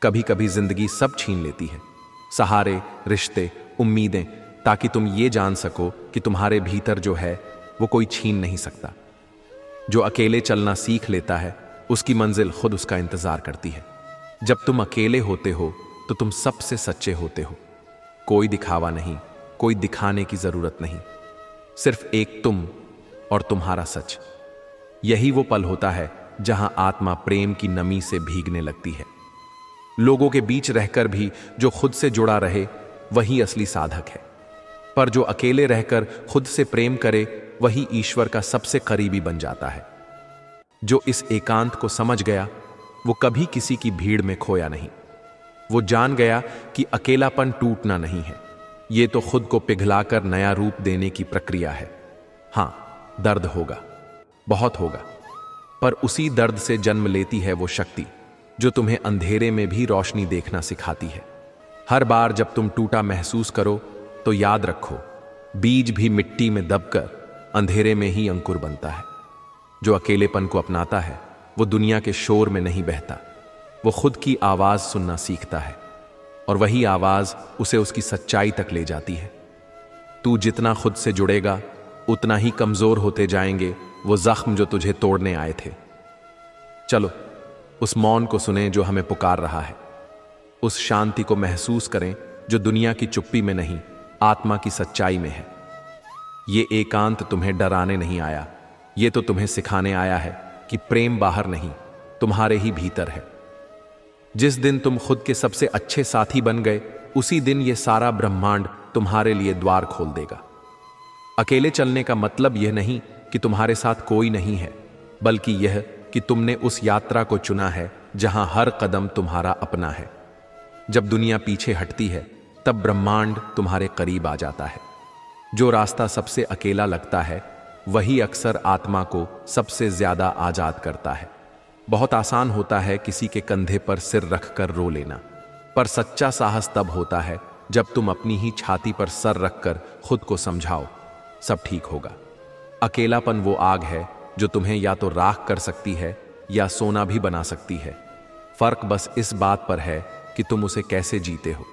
कभी कभी जिंदगी सब छीन लेती है, सहारे, रिश्ते, उम्मीदें, ताकि तुम ये जान सको कि तुम्हारे भीतर जो है वो कोई छीन नहीं सकता। जो अकेले चलना सीख लेता है उसकी मंजिल खुद उसका इंतजार करती है। जब तुम अकेले होते हो तो तुम सबसे सच्चे होते हो। कोई दिखावा नहीं, कोई दिखाने की जरूरत नहीं, सिर्फ एक तुम और तुम्हारा सच। यही वो पल होता है जहां आत्मा प्रेम की नमी से भीगने लगती है। लोगों के बीच रहकर भी जो खुद से जुड़ा रहे वही असली साधक है, पर जो अकेले रहकर खुद से प्रेम करे वही ईश्वर का सबसे करीबी बन जाता है। जो इस एकांत को समझ गया वो कभी किसी की भीड़ में खोया नहीं। वो जान गया कि अकेलापन टूटना नहीं है, ये तो खुद को पिघलाकर नया रूप देने की प्रक्रिया है। हां, दर्द होगा, बहुत होगा, पर उसी दर्द से जन्म लेती है वो शक्ति जो तुम्हें अंधेरे में भी रोशनी देखना सिखाती है। हर बार जब तुम टूटा महसूस करो तो याद रखो, बीज भी मिट्टी में दबकर अंधेरे में ही अंकुर बनता है। जो अकेलेपन को अपनाता है वो दुनिया के शोर में नहीं बहता, वो खुद की आवाज सुनना सीखता है और वही आवाज उसे उसकी सच्चाई तक ले जाती है। तू जितना खुद से जुड़ेगा उतना ही कमजोर होते जाएंगे वो जख्म जो तुझे तोड़ने आए थे। चलो उस मौन को सुने जो हमें पुकार रहा है, उस शांति को महसूस करें जो दुनिया की चुप्पी में नहीं, आत्मा की सच्चाई में है। ये एकांत तुम्हें डराने नहीं आया, ये तो तुम्हें सिखाने आया है कि प्रेम बाहर नहीं, तुम्हारे ही भीतर है। जिस दिन तुम खुद के सबसे अच्छे साथी बन गए उसी दिन ये सारा ब्रह्मांड तुम्हारे लिए द्वार खोल देगा। अकेले चलने का मतलब यह नहीं कि तुम्हारे साथ कोई नहीं है, बल्कि यह कि तुमने उस यात्रा को चुना है जहां हर कदम तुम्हारा अपना है। जब दुनिया पीछे हटती है तब ब्रह्मांड तुम्हारे करीब आ जाता है। जो रास्ता सबसे अकेला लगता है वही अक्सर आत्मा को सबसे ज्यादा आजाद करता है। बहुत आसान होता है किसी के कंधे पर सिर रखकर रो लेना, पर सच्चा साहस तब होता है जब तुम अपनी ही छाती पर सर रखकर खुद को समझाओ, सब ठीक होगा। अकेलापन वो आग है जो तुम्हें या तो राख कर सकती है या सोना भी बना सकती है। फर्क बस इस बात पर है कि तुम उसे कैसे जीते हो।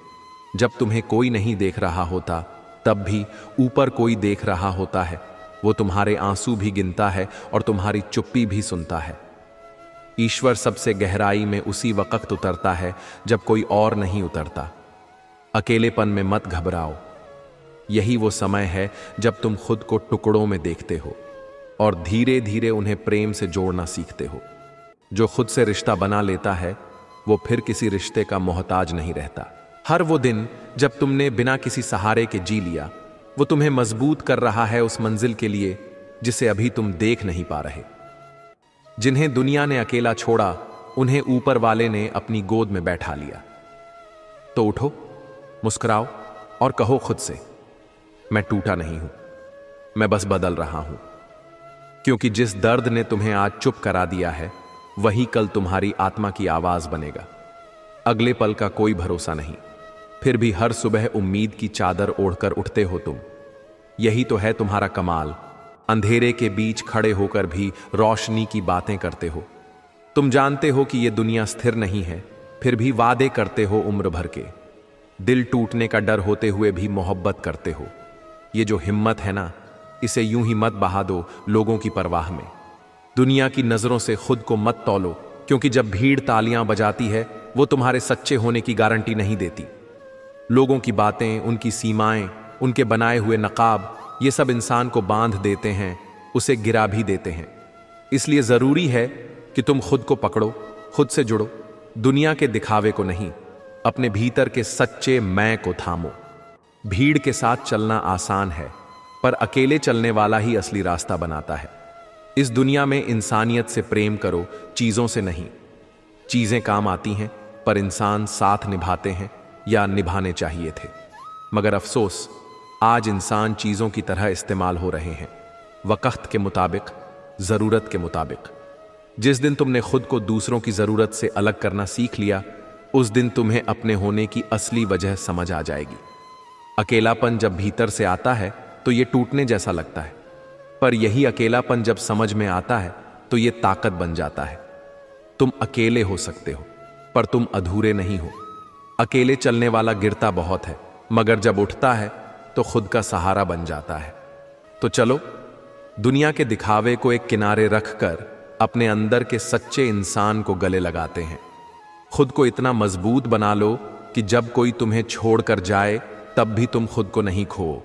जब तुम्हें कोई नहीं देख रहा होता तब भी ऊपर कोई देख रहा होता है। वो तुम्हारे आंसू भी गिनता है और तुम्हारी चुप्पी भी सुनता है। ईश्वर सबसे गहराई में उसी वक्त उतरता है जब कोई और नहीं उतरता। अकेलेपन में मत घबराओ, यही वो समय है जब तुम खुद को टुकड़ों में देखते हो और धीरे धीरे उन्हें प्रेम से जोड़ना सीखते हो। जो खुद से रिश्ता बना लेता है वो फिर किसी रिश्ते का मोहताज नहीं रहता। हर वो दिन जब तुमने बिना किसी सहारे के जी लिया वो तुम्हें मजबूत कर रहा है उस मंजिल के लिए जिसे अभी तुम देख नहीं पा रहे। जिन्हें दुनिया ने अकेला छोड़ा उन्हें ऊपर वाले ने अपनी गोद में बैठा लिया। तो उठो, मुस्कुराओ और कहो खुद से, मैं टूटा नहीं हूं, मैं बस बदल रहा हूं। क्योंकि जिस दर्द ने तुम्हें आज चुप करा दिया है वही कल तुम्हारी आत्मा की आवाज बनेगा। अगले पल का कोई भरोसा नहीं, फिर भी हर सुबह उम्मीद की चादर ओढ़कर उठते हो तुम। यही तो है तुम्हारा कमाल। अंधेरे के बीच खड़े होकर भी रोशनी की बातें करते हो। तुम जानते हो कि यह दुनिया स्थिर नहीं है, फिर भी वादे करते हो उम्र भर के। दिल टूटने का डर होते हुए भी मोहब्बत करते हो। ये जो हिम्मत है ना, इसे यूं ही मत बहा दो लोगों की परवाह में। दुनिया की नजरों से खुद को मत तौलो, क्योंकि जब भीड़ तालियां बजाती है वो तुम्हारे सच्चे होने की गारंटी नहीं देती। लोगों की बातें, उनकी सीमाएं, उनके बनाए हुए नकाब, ये सब इंसान को बांध देते हैं, उसे गिरा भी देते हैं। इसलिए जरूरी है कि तुम खुद को पकड़ो, खुद से जुड़ो, दुनिया के दिखावे को नहीं, अपने भीतर के सच्चे मैं को थामो। भीड़ के साथ चलना आसान है, पर अकेले चलने वाला ही असली रास्ता बनाता है। इस दुनिया में इंसानियत से प्रेम करो, चीजों से नहीं। चीजें काम आती हैं, पर इंसान साथ निभाते हैं या निभाने चाहिए थे। मगर अफसोस, आज इंसान चीजों की तरह इस्तेमाल हो रहे हैं, वक्त के मुताबिक, जरूरत के मुताबिक। जिस दिन तुमने खुद को दूसरों की जरूरत से अलग करना सीख लिया, उस दिन तुम्हें अपने होने की असली वजह समझ आ जाएगी। अकेलापन जब भीतर से आता है तो यह टूटने जैसा लगता है, पर यही अकेलापन जब समझ में आता है तो यह ताकत बन जाता है। तुम अकेले हो सकते हो, पर तुम अधूरे नहीं हो। अकेले चलने वाला गिरता बहुत है, मगर जब उठता है तो खुद का सहारा बन जाता है। तो चलो, दुनिया के दिखावे को एक किनारे रखकर अपने अंदर के सच्चे इंसान को गले लगाते हैं। खुद को इतना मजबूत बना लो कि जब कोई तुम्हें छोड़कर जाए तब भी तुम खुद को नहीं खो।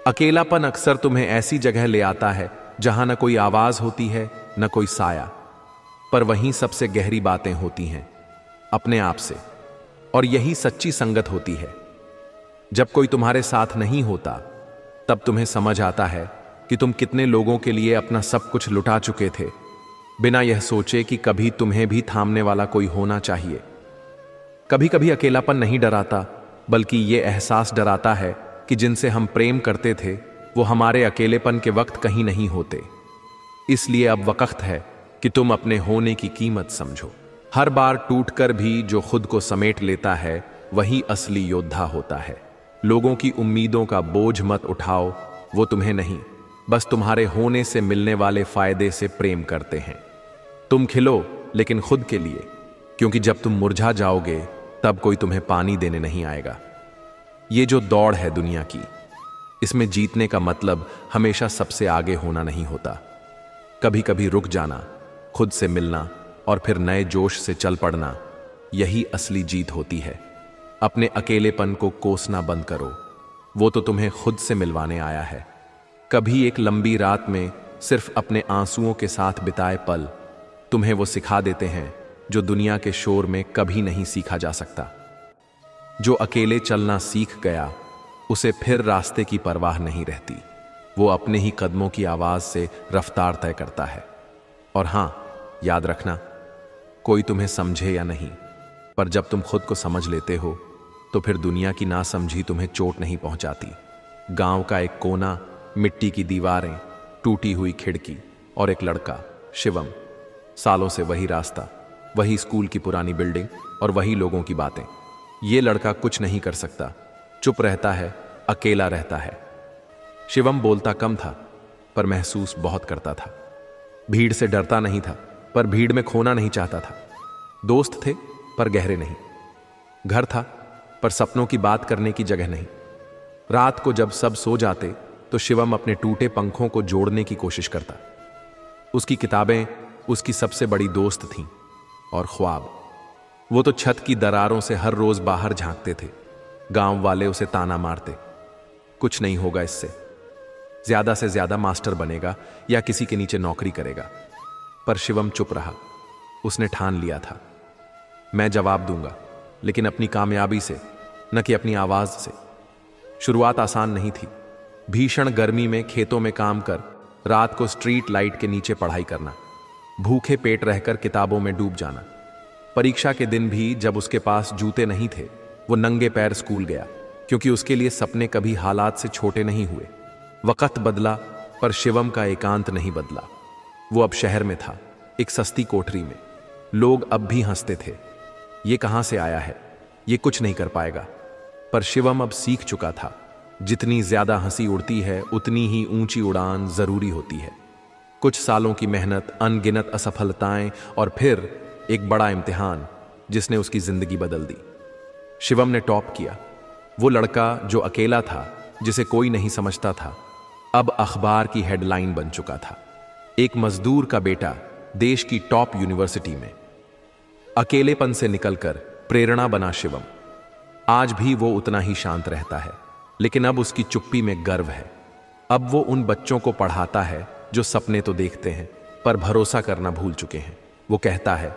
अकेलापन अक्सर तुम्हें ऐसी जगह ले आता है जहां न कोई आवाज होती है न कोई साया, पर वहीं सबसे गहरी बातें होती हैं अपने आप से। और यही सच्ची संगत होती है। जब कोई तुम्हारे साथ नहीं होता तब तुम्हें समझ आता है कि तुम कितने लोगों के लिए अपना सब कुछ लुटा चुके थे, बिना यह सोचे कि कभी तुम्हें भी थामने वाला कोई होना चाहिए। कभी कभी अकेलापन नहीं डराता, बल्कि यह एहसास डराता है कि जिनसे हम प्रेम करते थे वो हमारे अकेलेपन के वक्त कहीं नहीं होते। इसलिए अब वक्त है कि तुम अपने होने की कीमत समझो। हर बार टूटकर भी जो खुद को समेट लेता है वही असली योद्धा होता है। लोगों की उम्मीदों का बोझ मत उठाओ, वो तुम्हें नहीं, बस तुम्हारे होने से मिलने वाले फायदे से प्रेम करते हैं। तुम खिलो, लेकिन खुद के लिए, क्योंकि जब तुम मुरझा जाओगे तब कोई तुम्हें पानी देने नहीं आएगा। ये जो दौड़ है दुनिया की, इसमें जीतने का मतलब हमेशा सबसे आगे होना नहीं होता। कभी कभी रुक जाना, खुद से मिलना और फिर नए जोश से चल पड़ना, यही असली जीत होती है। अपने अकेलेपन को कोसना बंद करो, वो तो तुम्हें खुद से मिलवाने आया है। कभी एक लंबी रात में सिर्फ अपने आंसुओं के साथ बिताए पल तुम्हें वो सिखा देते हैं जो दुनिया के शोर में कभी नहीं सीखा जा सकता। जो अकेले चलना सीख गया उसे फिर रास्ते की परवाह नहीं रहती। वो अपने ही कदमों की आवाज से रफ्तार तय करता है। और हां, याद रखना, कोई तुम्हें समझे या नहीं, पर जब तुम खुद को समझ लेते हो तो फिर दुनिया की नासमझी तुम्हें चोट नहीं पहुंचाती। गांव का एक कोना, मिट्टी की दीवारें, टूटी हुई खिड़की और एक लड़का, शिवम। सालों से वही रास्ता, वही स्कूल की पुरानी बिल्डिंग और वही लोगों की बातें। ये लड़का कुछ नहीं कर सकता, चुप रहता है, अकेला रहता है। शिवम बोलता कम था, पर महसूस बहुत करता था। भीड़ से डरता नहीं था, पर भीड़ में खोना नहीं चाहता था। दोस्त थे, पर गहरे नहीं। घर था, पर सपनों की बात करने की जगह नहीं। रात को जब सब सो जाते तो शिवम अपने टूटे पंखों को जोड़ने की कोशिश करता। उसकी किताबें उसकी सबसे बड़ी दोस्त थीं, और ख्वाब, वो तो छत की दरारों से हर रोज बाहर झांकते थे। गांव वाले उसे ताना मारते, कुछ नहीं होगा इससे, ज्यादा से ज्यादा मास्टर बनेगा या किसी के नीचे नौकरी करेगा। पर शिवम चुप रहा। उसने ठान लिया था, मैं जवाब दूंगा, लेकिन अपनी कामयाबी से, न कि अपनी आवाज से। शुरुआत आसान नहीं थी। भीषण गर्मी में खेतों में काम कर, रात को स्ट्रीट लाइट के नीचे पढ़ाई करना, भूखे पेट रहकर किताबों में डूब जाना। परीक्षा के दिन भी जब उसके पास जूते नहीं थे, वो नंगे पैर स्कूल गया, क्योंकि उसके लिए सपने कभी हालात से छोटे नहीं हुए। वक्त बदला, पर शिवम का एकांत नहीं बदला। वो अब शहर में था, एक सस्ती कोठरी में। लोग अब भी हंसते थे, ये कहां से आया है, ये कुछ नहीं कर पाएगा। पर शिवम अब सीख चुका था, जितनी ज्यादा हंसी उड़ती है उतनी ही ऊंची उड़ान जरूरी होती है। कुछ सालों की मेहनत, अनगिनत असफलताएं और फिर एक बड़ा इम्तिहान जिसने उसकी जिंदगी बदल दी। शिवम ने टॉप किया। वो लड़का जो अकेला था, जिसे कोई नहीं समझता था, अब अखबार की हेडलाइन बन चुका था। एक मजदूर का बेटा देश की टॉप यूनिवर्सिटी में। अकेलेपन से निकलकर प्रेरणा बना शिवम। आज भी वो उतना ही शांत रहता है, लेकिन अब उसकी चुप्पी में गर्व है। अब वो उन बच्चों को पढ़ाता है जो सपने तो देखते हैं पर भरोसा करना भूल चुके हैं। वो कहता है,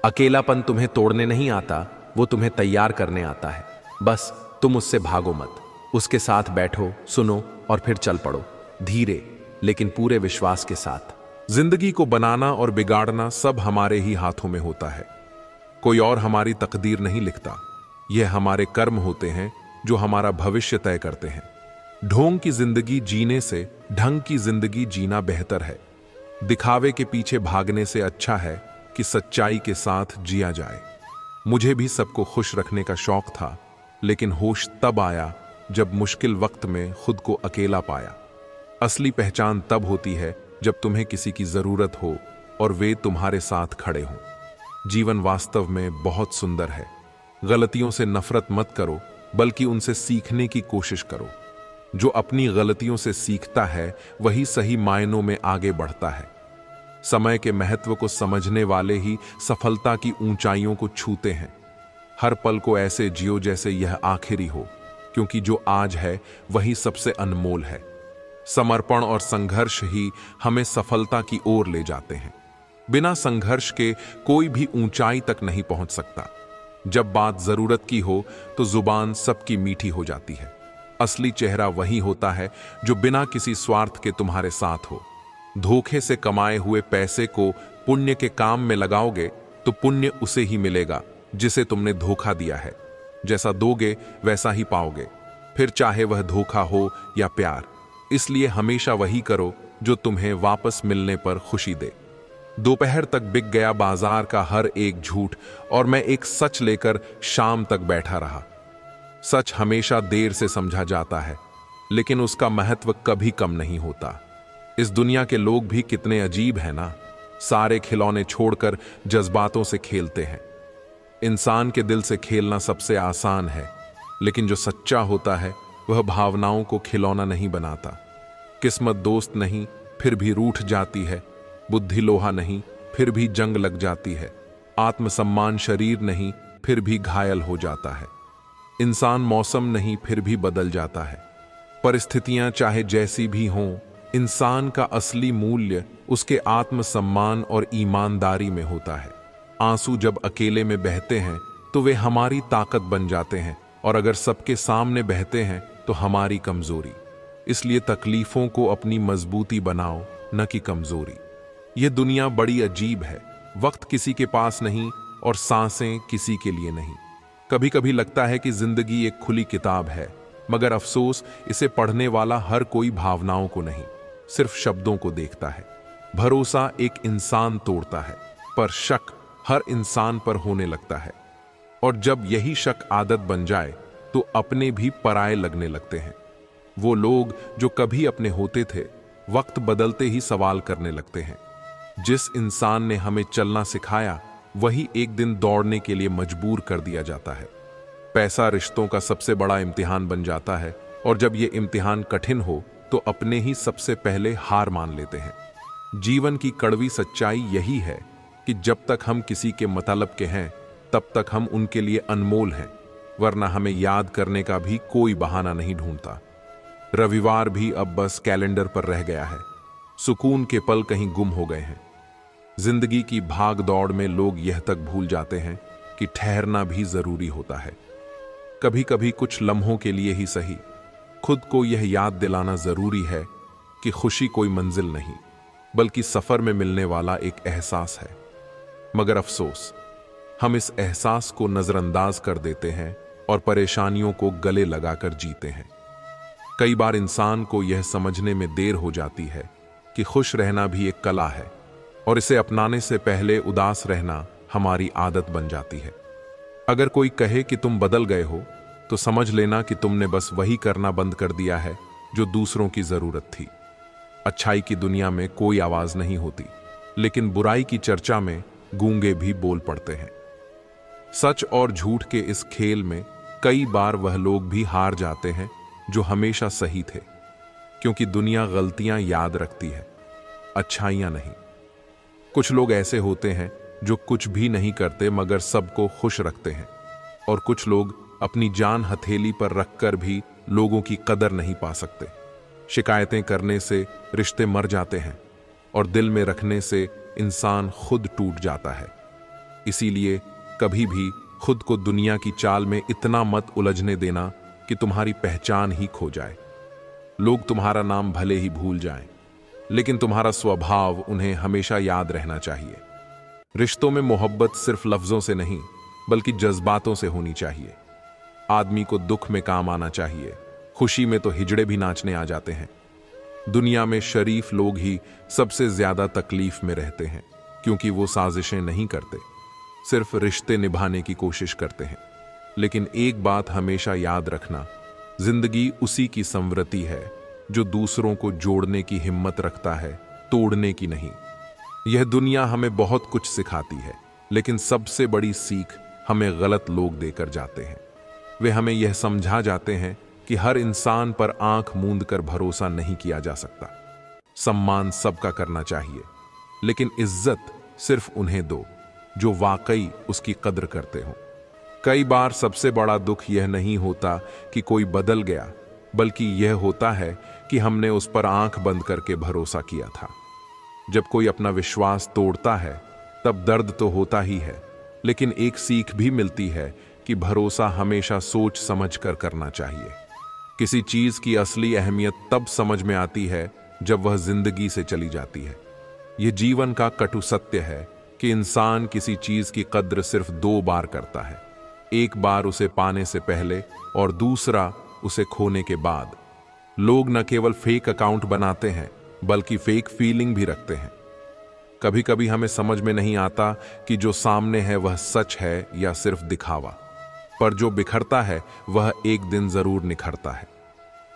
अकेलापन तुम्हें तोड़ने नहीं आता, वो तुम्हें तैयार करने आता है। बस तुम उससे भागो मत, उसके साथ बैठो, सुनो और फिर चल पड़ो, धीरे लेकिन पूरे विश्वास के साथ। जिंदगी को बनाना और बिगाड़ना सब हमारे ही हाथों में होता है। कोई और हमारी तकदीर नहीं लिखता। यह हमारे कर्म होते हैं जो हमारा भविष्य तय करते हैं। ढोंग की जिंदगी जीने से ढंग की जिंदगी जीना बेहतर है। दिखावे के पीछे भागने से अच्छा है कि सच्चाई के साथ जिया जाए। मुझे भी सबको खुश रखने का शौक था, लेकिन होश तब आया जब मुश्किल वक्त में खुद को अकेला पाया। असली पहचान तब होती है जब तुम्हें किसी की जरूरत हो और वे तुम्हारे साथ खड़े हों। जीवन वास्तव में बहुत सुंदर है। गलतियों से नफरत मत करो, बल्कि उनसे सीखने की कोशिश करो। जो अपनी गलतियों से सीखता है वही सही मायनों में आगे बढ़ता है। समय के महत्व को समझने वाले ही सफलता की ऊंचाइयों को छूते हैं। हर पल को ऐसे जियो जैसे यह आखिरी हो, क्योंकि जो आज है वही सबसे अनमोल है। समर्पण और संघर्ष ही हमें सफलता की ओर ले जाते हैं। बिना संघर्ष के कोई भी ऊंचाई तक नहीं पहुंच सकता। जब बात जरूरत की हो तो जुबान सबकी मीठी हो जाती है। असली चेहरा वही होता है जो बिना किसी स्वार्थ के तुम्हारे साथ हो। धोखे से कमाए हुए पैसे को पुण्य के काम में लगाओगे तो पुण्य उसे ही मिलेगा जिसे तुमने धोखा दिया है। जैसा दोगे वैसा ही पाओगे, फिर चाहे वह धोखा हो या प्यार। इसलिए हमेशा वही करो जो तुम्हें वापस मिलने पर खुशी दे। दोपहर तक बिक गया बाजार का हर एक झूठ, और मैं एक सच लेकर शाम तक बैठा रहा। सच हमेशा देर से समझा जाता है, लेकिन उसका महत्व कभी कम नहीं होता। इस दुनिया के लोग भी कितने अजीब हैं ना। सारे खिलौने छोड़कर जज्बातों से खेलते हैं। इंसान के दिल से खेलना सबसे आसान है, लेकिन जो सच्चा होता है वह भावनाओं को खिलौना नहीं बनाता। किस्मत दोस्त नहीं फिर भी रूठ जाती है। बुद्धि लोहा नहीं फिर भी जंग लग जाती है। आत्मसम्मान शरीर नहीं फिर भी घायल हो जाता है। इंसान मौसम नहीं फिर भी बदल जाता है। परिस्थितियां चाहे जैसी भी हों, इंसान का असली मूल्य उसके आत्मसम्मान और ईमानदारी में होता है। आंसू जब अकेले में बहते हैं तो वे हमारी ताकत बन जाते हैं, और अगर सबके सामने बहते हैं तो हमारी कमजोरी। इसलिए तकलीफों को अपनी मजबूती बनाओ, न कि कमजोरी। यह दुनिया बड़ी अजीब है। वक्त किसी के पास नहीं और सांसें किसी के लिए नहीं। कभी कभी लगता है कि जिंदगी एक खुली किताब है, मगर अफसोस इसे पढ़ने वाला हर कोई भावनाओं को नहीं, सिर्फ शब्दों को देखता है। भरोसा एक इंसान तोड़ता है, पर शक हर इंसान पर होने लगता है। और जब यही शक आदत बन जाए तो अपने भी पराये लगने लगते हैं। वो लोग जो कभी अपने होते थे, वक्त बदलते ही सवाल करने लगते हैं। जिस इंसान ने हमें चलना सिखाया, वही एक दिन दौड़ने के लिए मजबूर कर दिया जाता है। पैसा रिश्तों का सबसे बड़ा इम्तिहान बन जाता है, और जब ये इम्तिहान कठिन हो तो अपने ही सबसे पहले हार मान लेते हैं। जीवन की कड़वी सच्चाई यही है कि जब तक हम किसी के मतलब के हैं, तब तक हम उनके लिए अनमोल हैं, वरना हमें याद करने का भी कोई बहाना नहीं ढूंढता। रविवार भी अब बस कैलेंडर पर रह गया है। सुकून के पल कहीं गुम हो गए हैं। जिंदगी की भाग दौड़ में लोग यह तक भूल जाते हैं कि ठहरना भी जरूरी होता है। कभी कभी कुछ लम्हों के लिए ही सही, खुद को यह याद दिलाना जरूरी है कि खुशी कोई मंजिल नहीं, बल्कि सफर में मिलने वाला एक एहसास है। मगर अफसोस, हम इस एहसास को नजरअंदाज कर देते हैं और परेशानियों को गले लगाकर जीते हैं। कई बार इंसान को यह समझने में देर हो जाती है कि खुश रहना भी एक कला है, और इसे अपनाने से पहले उदास रहना हमारी आदत बन जाती है। अगर कोई कहे कि तुम बदल गए हो, तो समझ लेना कि तुमने बस वही करना बंद कर दिया है जो दूसरों की जरूरत थी। अच्छाई की दुनिया में कोई आवाज नहीं होती, लेकिन बुराई की चर्चा में गूंगे भी बोल पड़ते हैं। सच और झूठ के इस खेल में कई बार वह लोग भी हार जाते हैं जो हमेशा सही थे, क्योंकि दुनिया गलतियां याद रखती है, अच्छाइयां नहीं। कुछ लोग ऐसे होते हैं जो कुछ भी नहीं करते मगर सबको खुश रखते हैं, और कुछ लोग अपनी जान हथेली पर रखकर भी लोगों की कदर नहीं पा सकते। शिकायतें करने से रिश्ते मर जाते हैं, और दिल में रखने से इंसान खुद टूट जाता है। इसीलिए कभी भी खुद को दुनिया की चाल में इतना मत उलझने देना कि तुम्हारी पहचान ही खो जाए। लोग तुम्हारा नाम भले ही भूल जाएं, लेकिन तुम्हारा स्वभाव उन्हें हमेशा याद रहना चाहिए। रिश्तों में मोहब्बत सिर्फ लफ्जों से नहीं, बल्कि जज्बातों से होनी चाहिए। आदमी को दुख में काम आना चाहिए, खुशी में तो हिजड़े भी नाचने आ जाते हैं। दुनिया में शरीफ लोग ही सबसे ज्यादा तकलीफ में रहते हैं, क्योंकि वो साजिशें नहीं करते, सिर्फ रिश्ते निभाने की कोशिश करते हैं। लेकिन एक बात हमेशा याद रखना, जिंदगी उसी की संवृत्ति है जो दूसरों को जोड़ने की हिम्मत रखता है, तोड़ने की नहीं। यह दुनिया हमें बहुत कुछ सिखाती है, लेकिन सबसे बड़ी सीख हमें गलत लोग देकर जाते हैं। वे हमें यह समझा जाते हैं कि हर इंसान पर आंख मूंद कर भरोसा नहीं किया जा सकता। सम्मान सबका करना चाहिए, लेकिन इज्जत सिर्फ उन्हें दो जो वाकई उसकी कद्र करते हो। कई बार सबसे बड़ा दुख यह नहीं होता कि कोई बदल गया, बल्कि यह होता है कि हमने उस पर आंख बंद करके भरोसा किया था। जब कोई अपना विश्वास तोड़ता है तब दर्द तो होता ही है, लेकिन एक सीख भी मिलती है कि भरोसा हमेशा सोच समझ कर करना चाहिए। किसी चीज की असली अहमियत तब समझ में आती है जब वह जिंदगी से चली जाती है। यह जीवन का कटु सत्य है कि इंसान किसी चीज की कद्र सिर्फ 2 बार करता है, एक बार उसे पाने से पहले और दूसरा उसे खोने के बाद। लोग न केवल फेक अकाउंट बनाते हैं बल्कि फेक फीलिंग भी रखते हैं। कभी कभी हमें समझ में नहीं आता कि जो सामने है वह सच है या सिर्फ दिखावा, पर जो बिखरता है वह एक दिन जरूर निखरता है।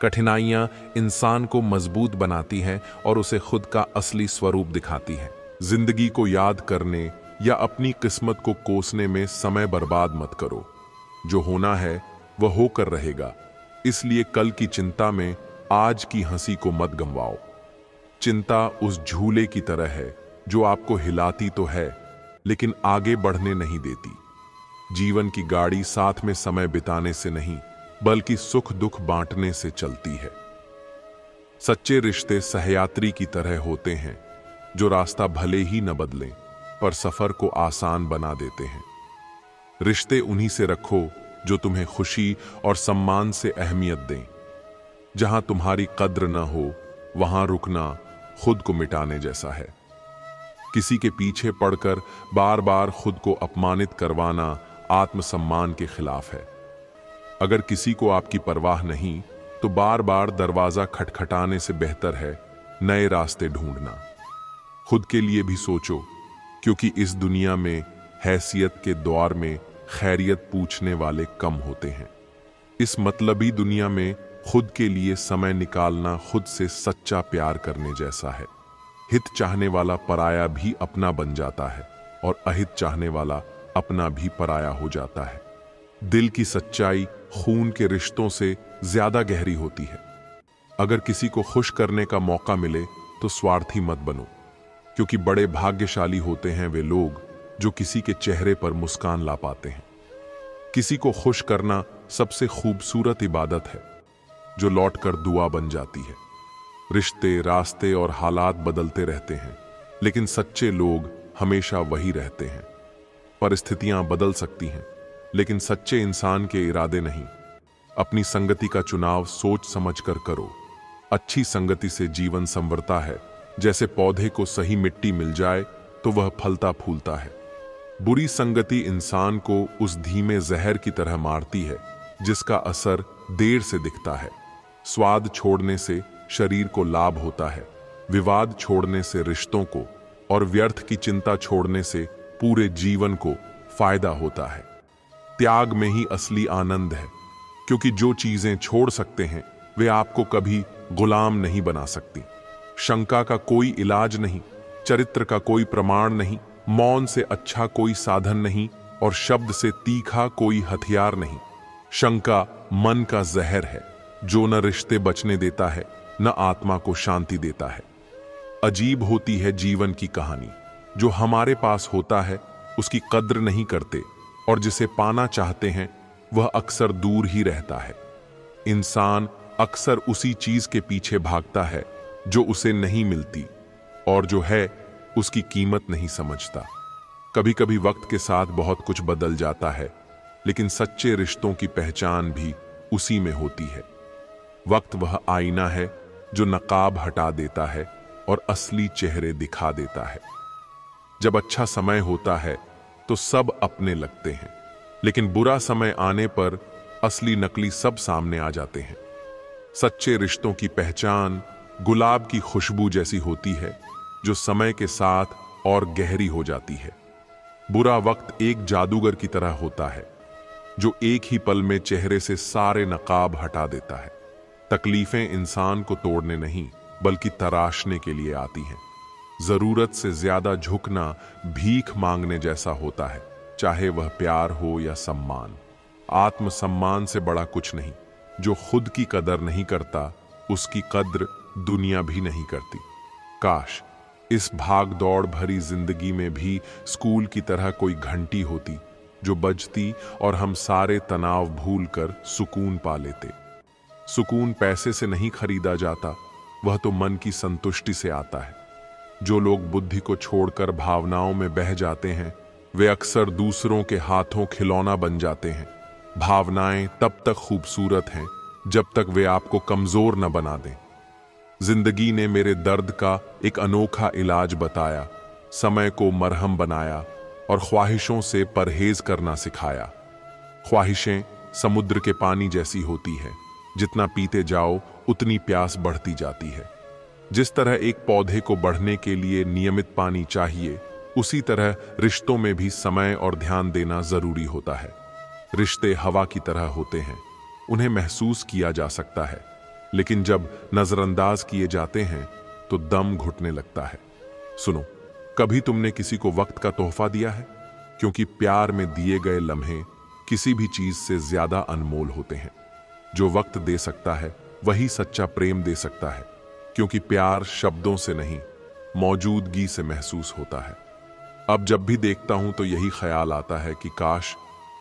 कठिनाइयां इंसान को मजबूत बनाती हैं और उसे खुद का असली स्वरूप दिखाती हैं। जिंदगी को याद करने या अपनी किस्मत को कोसने में समय बर्बाद मत करो। जो होना है वह होकर रहेगा, इसलिए कल की चिंता में आज की हंसी को मत गंवाओ। चिंता उस झूले की तरह है जो आपको हिलाती तो है लेकिन आगे बढ़ने नहीं देती। जीवन की गाड़ी साथ में समय बिताने से नहीं बल्कि सुख दुख बांटने से चलती है। सच्चे रिश्ते सहयात्री की तरह होते हैं जो रास्ता भले ही न बदलें पर सफर को आसान बना देते हैं। रिश्ते उन्हीं से रखो जो तुम्हें खुशी और सम्मान से अहमियत दें। जहां तुम्हारी कद्र न हो वहां रुकना खुद को मिटाने जैसा है। किसी के पीछे पड़कर बार बार खुद को अपमानित करवाना आत्मसम्मान के खिलाफ है। अगर किसी को आपकी परवाह नहीं तो बार बार दरवाजा खटखटाने से बेहतर है नए रास्ते ढूंढना। खुद के लिए भी सोचो, क्योंकि इस दुनिया में हैसियत के द्वार में खैरियत पूछने वाले कम होते हैं। इस मतलबी दुनिया में खुद के लिए समय निकालना खुद से सच्चा प्यार करने जैसा है। हित चाहने वाला पराया भी अपना बन जाता है और अहित चाहने वाला अपना भी पराया हो जाता है। दिल की सच्चाई खून के रिश्तों से ज्यादा गहरी होती है। अगर किसी को खुश करने का मौका मिले तो स्वार्थी मत बनो, क्योंकि बड़े भाग्यशाली होते हैं वे लोग जो किसी के चेहरे पर मुस्कान ला पाते हैं। किसी को खुश करना सबसे खूबसूरत इबादत है जो लौटकर दुआ बन जाती है। रिश्ते, रास्ते और हालात बदलते रहते हैं, लेकिन सच्चे लोग हमेशा वही रहते हैं। परिस्थितियां बदल सकती हैं, लेकिन सच्चे इंसान के इरादे नहीं। अपनी संगति का चुनाव सोच समझकर करो। अच्छी संगति से जीवन संवरता है। जैसे पौधे को सही मिट्टी मिल जाए तो वह फलता फूलता है। बुरी संगति इंसान को उस धीमे जहर की तरह मारती है जिसका असर देर से दिखता है। स्वाद छोड़ने से शरीर को लाभ होता है, विवाद छोड़ने से रिश्तों को, और व्यर्थ की चिंता छोड़ने से पूरे जीवन को फायदा होता है। त्याग में ही असली आनंद है, क्योंकि जो चीजें छोड़ सकते हैं वे आपको कभी गुलाम नहीं बना सकती। शंका का कोई इलाज नहीं, चरित्र का कोई प्रमाण नहीं, मौन से अच्छा कोई साधन नहीं और शब्द से तीखा कोई हथियार नहीं। शंका मन का जहर है जो न रिश्ते बचने देता है न आत्मा को शांति देता है। अजीब होती है जीवन की कहानी। जो हमारे पास होता है उसकी कद्र नहीं करते, और जिसे पाना चाहते हैं वह अक्सर दूर ही रहता है। इंसान अक्सर उसी चीज के पीछे भागता है जो उसे नहीं मिलती, और जो है उसकी कीमत नहीं समझता। कभी कभी वक्त के साथ बहुत कुछ बदल जाता है, लेकिन सच्चे रिश्तों की पहचान भी उसी में होती है। वक्त वह आईना है जो नकाब हटा देता है और असली चेहरे दिखा देता है। जब अच्छा समय होता है तो सब अपने लगते हैं, लेकिन बुरा समय आने पर असली नकली सब सामने आ जाते हैं। सच्चे रिश्तों की पहचान गुलाब की खुशबू जैसी होती है जो समय के साथ और गहरी हो जाती है। बुरा वक्त एक जादूगर की तरह होता है जो एक ही पल में चेहरे से सारे नकाब हटा देता है। तकलीफें इंसान को तोड़ने नहीं बल्कि तराशने के लिए आती हैं। जरूरत से ज्यादा झुकना भीख मांगने जैसा होता है, चाहे वह प्यार हो या सम्मान। आत्मसम्मान से बड़ा कुछ नहीं। जो खुद की कदर नहीं करता, उसकी कद्र दुनिया भी नहीं करती। काश इस भाग दौड़ भरी जिंदगी में भी स्कूल की तरह कोई घंटी होती जो बजती और हम सारे तनाव भूलकर सुकून पा लेते। सुकून पैसे से नहीं खरीदा जाता, वह तो मन की संतुष्टि से आता है। जो लोग बुद्धि को छोड़कर भावनाओं में बह जाते हैं, वे अक्सर दूसरों के हाथों खिलौना बन जाते हैं। भावनाएं तब तक खूबसूरत हैं जब तक वे आपको कमजोर न बना दें। जिंदगी ने मेरे दर्द का एक अनोखा इलाज बताया, समय को मरहम बनाया और ख्वाहिशों से परहेज करना सिखाया। ख्वाहिशें समुद्र के पानी जैसी होती हैं, जितना पीते जाओ उतनी प्यास बढ़ती जाती है। जिस तरह एक पौधे को बढ़ने के लिए नियमित पानी चाहिए, उसी तरह रिश्तों में भी समय और ध्यान देना जरूरी होता है। रिश्ते हवा की तरह होते हैं, उन्हें महसूस किया जा सकता है, लेकिन जब नजरअंदाज किए जाते हैं तो दम घुटने लगता है। सुनो, कभी तुमने किसी को वक्त का तोहफा दिया है? क्योंकि प्यार में दिए गए लम्हे किसी भी चीज से ज्यादा अनमोल होते हैं। जो वक्त दे सकता है वही सच्चा प्रेम दे सकता है, क्योंकि प्यार शब्दों से नहीं, मौजूदगी से महसूस होता है। अब जब भी देखता हूं तो यही ख्याल आता है कि काश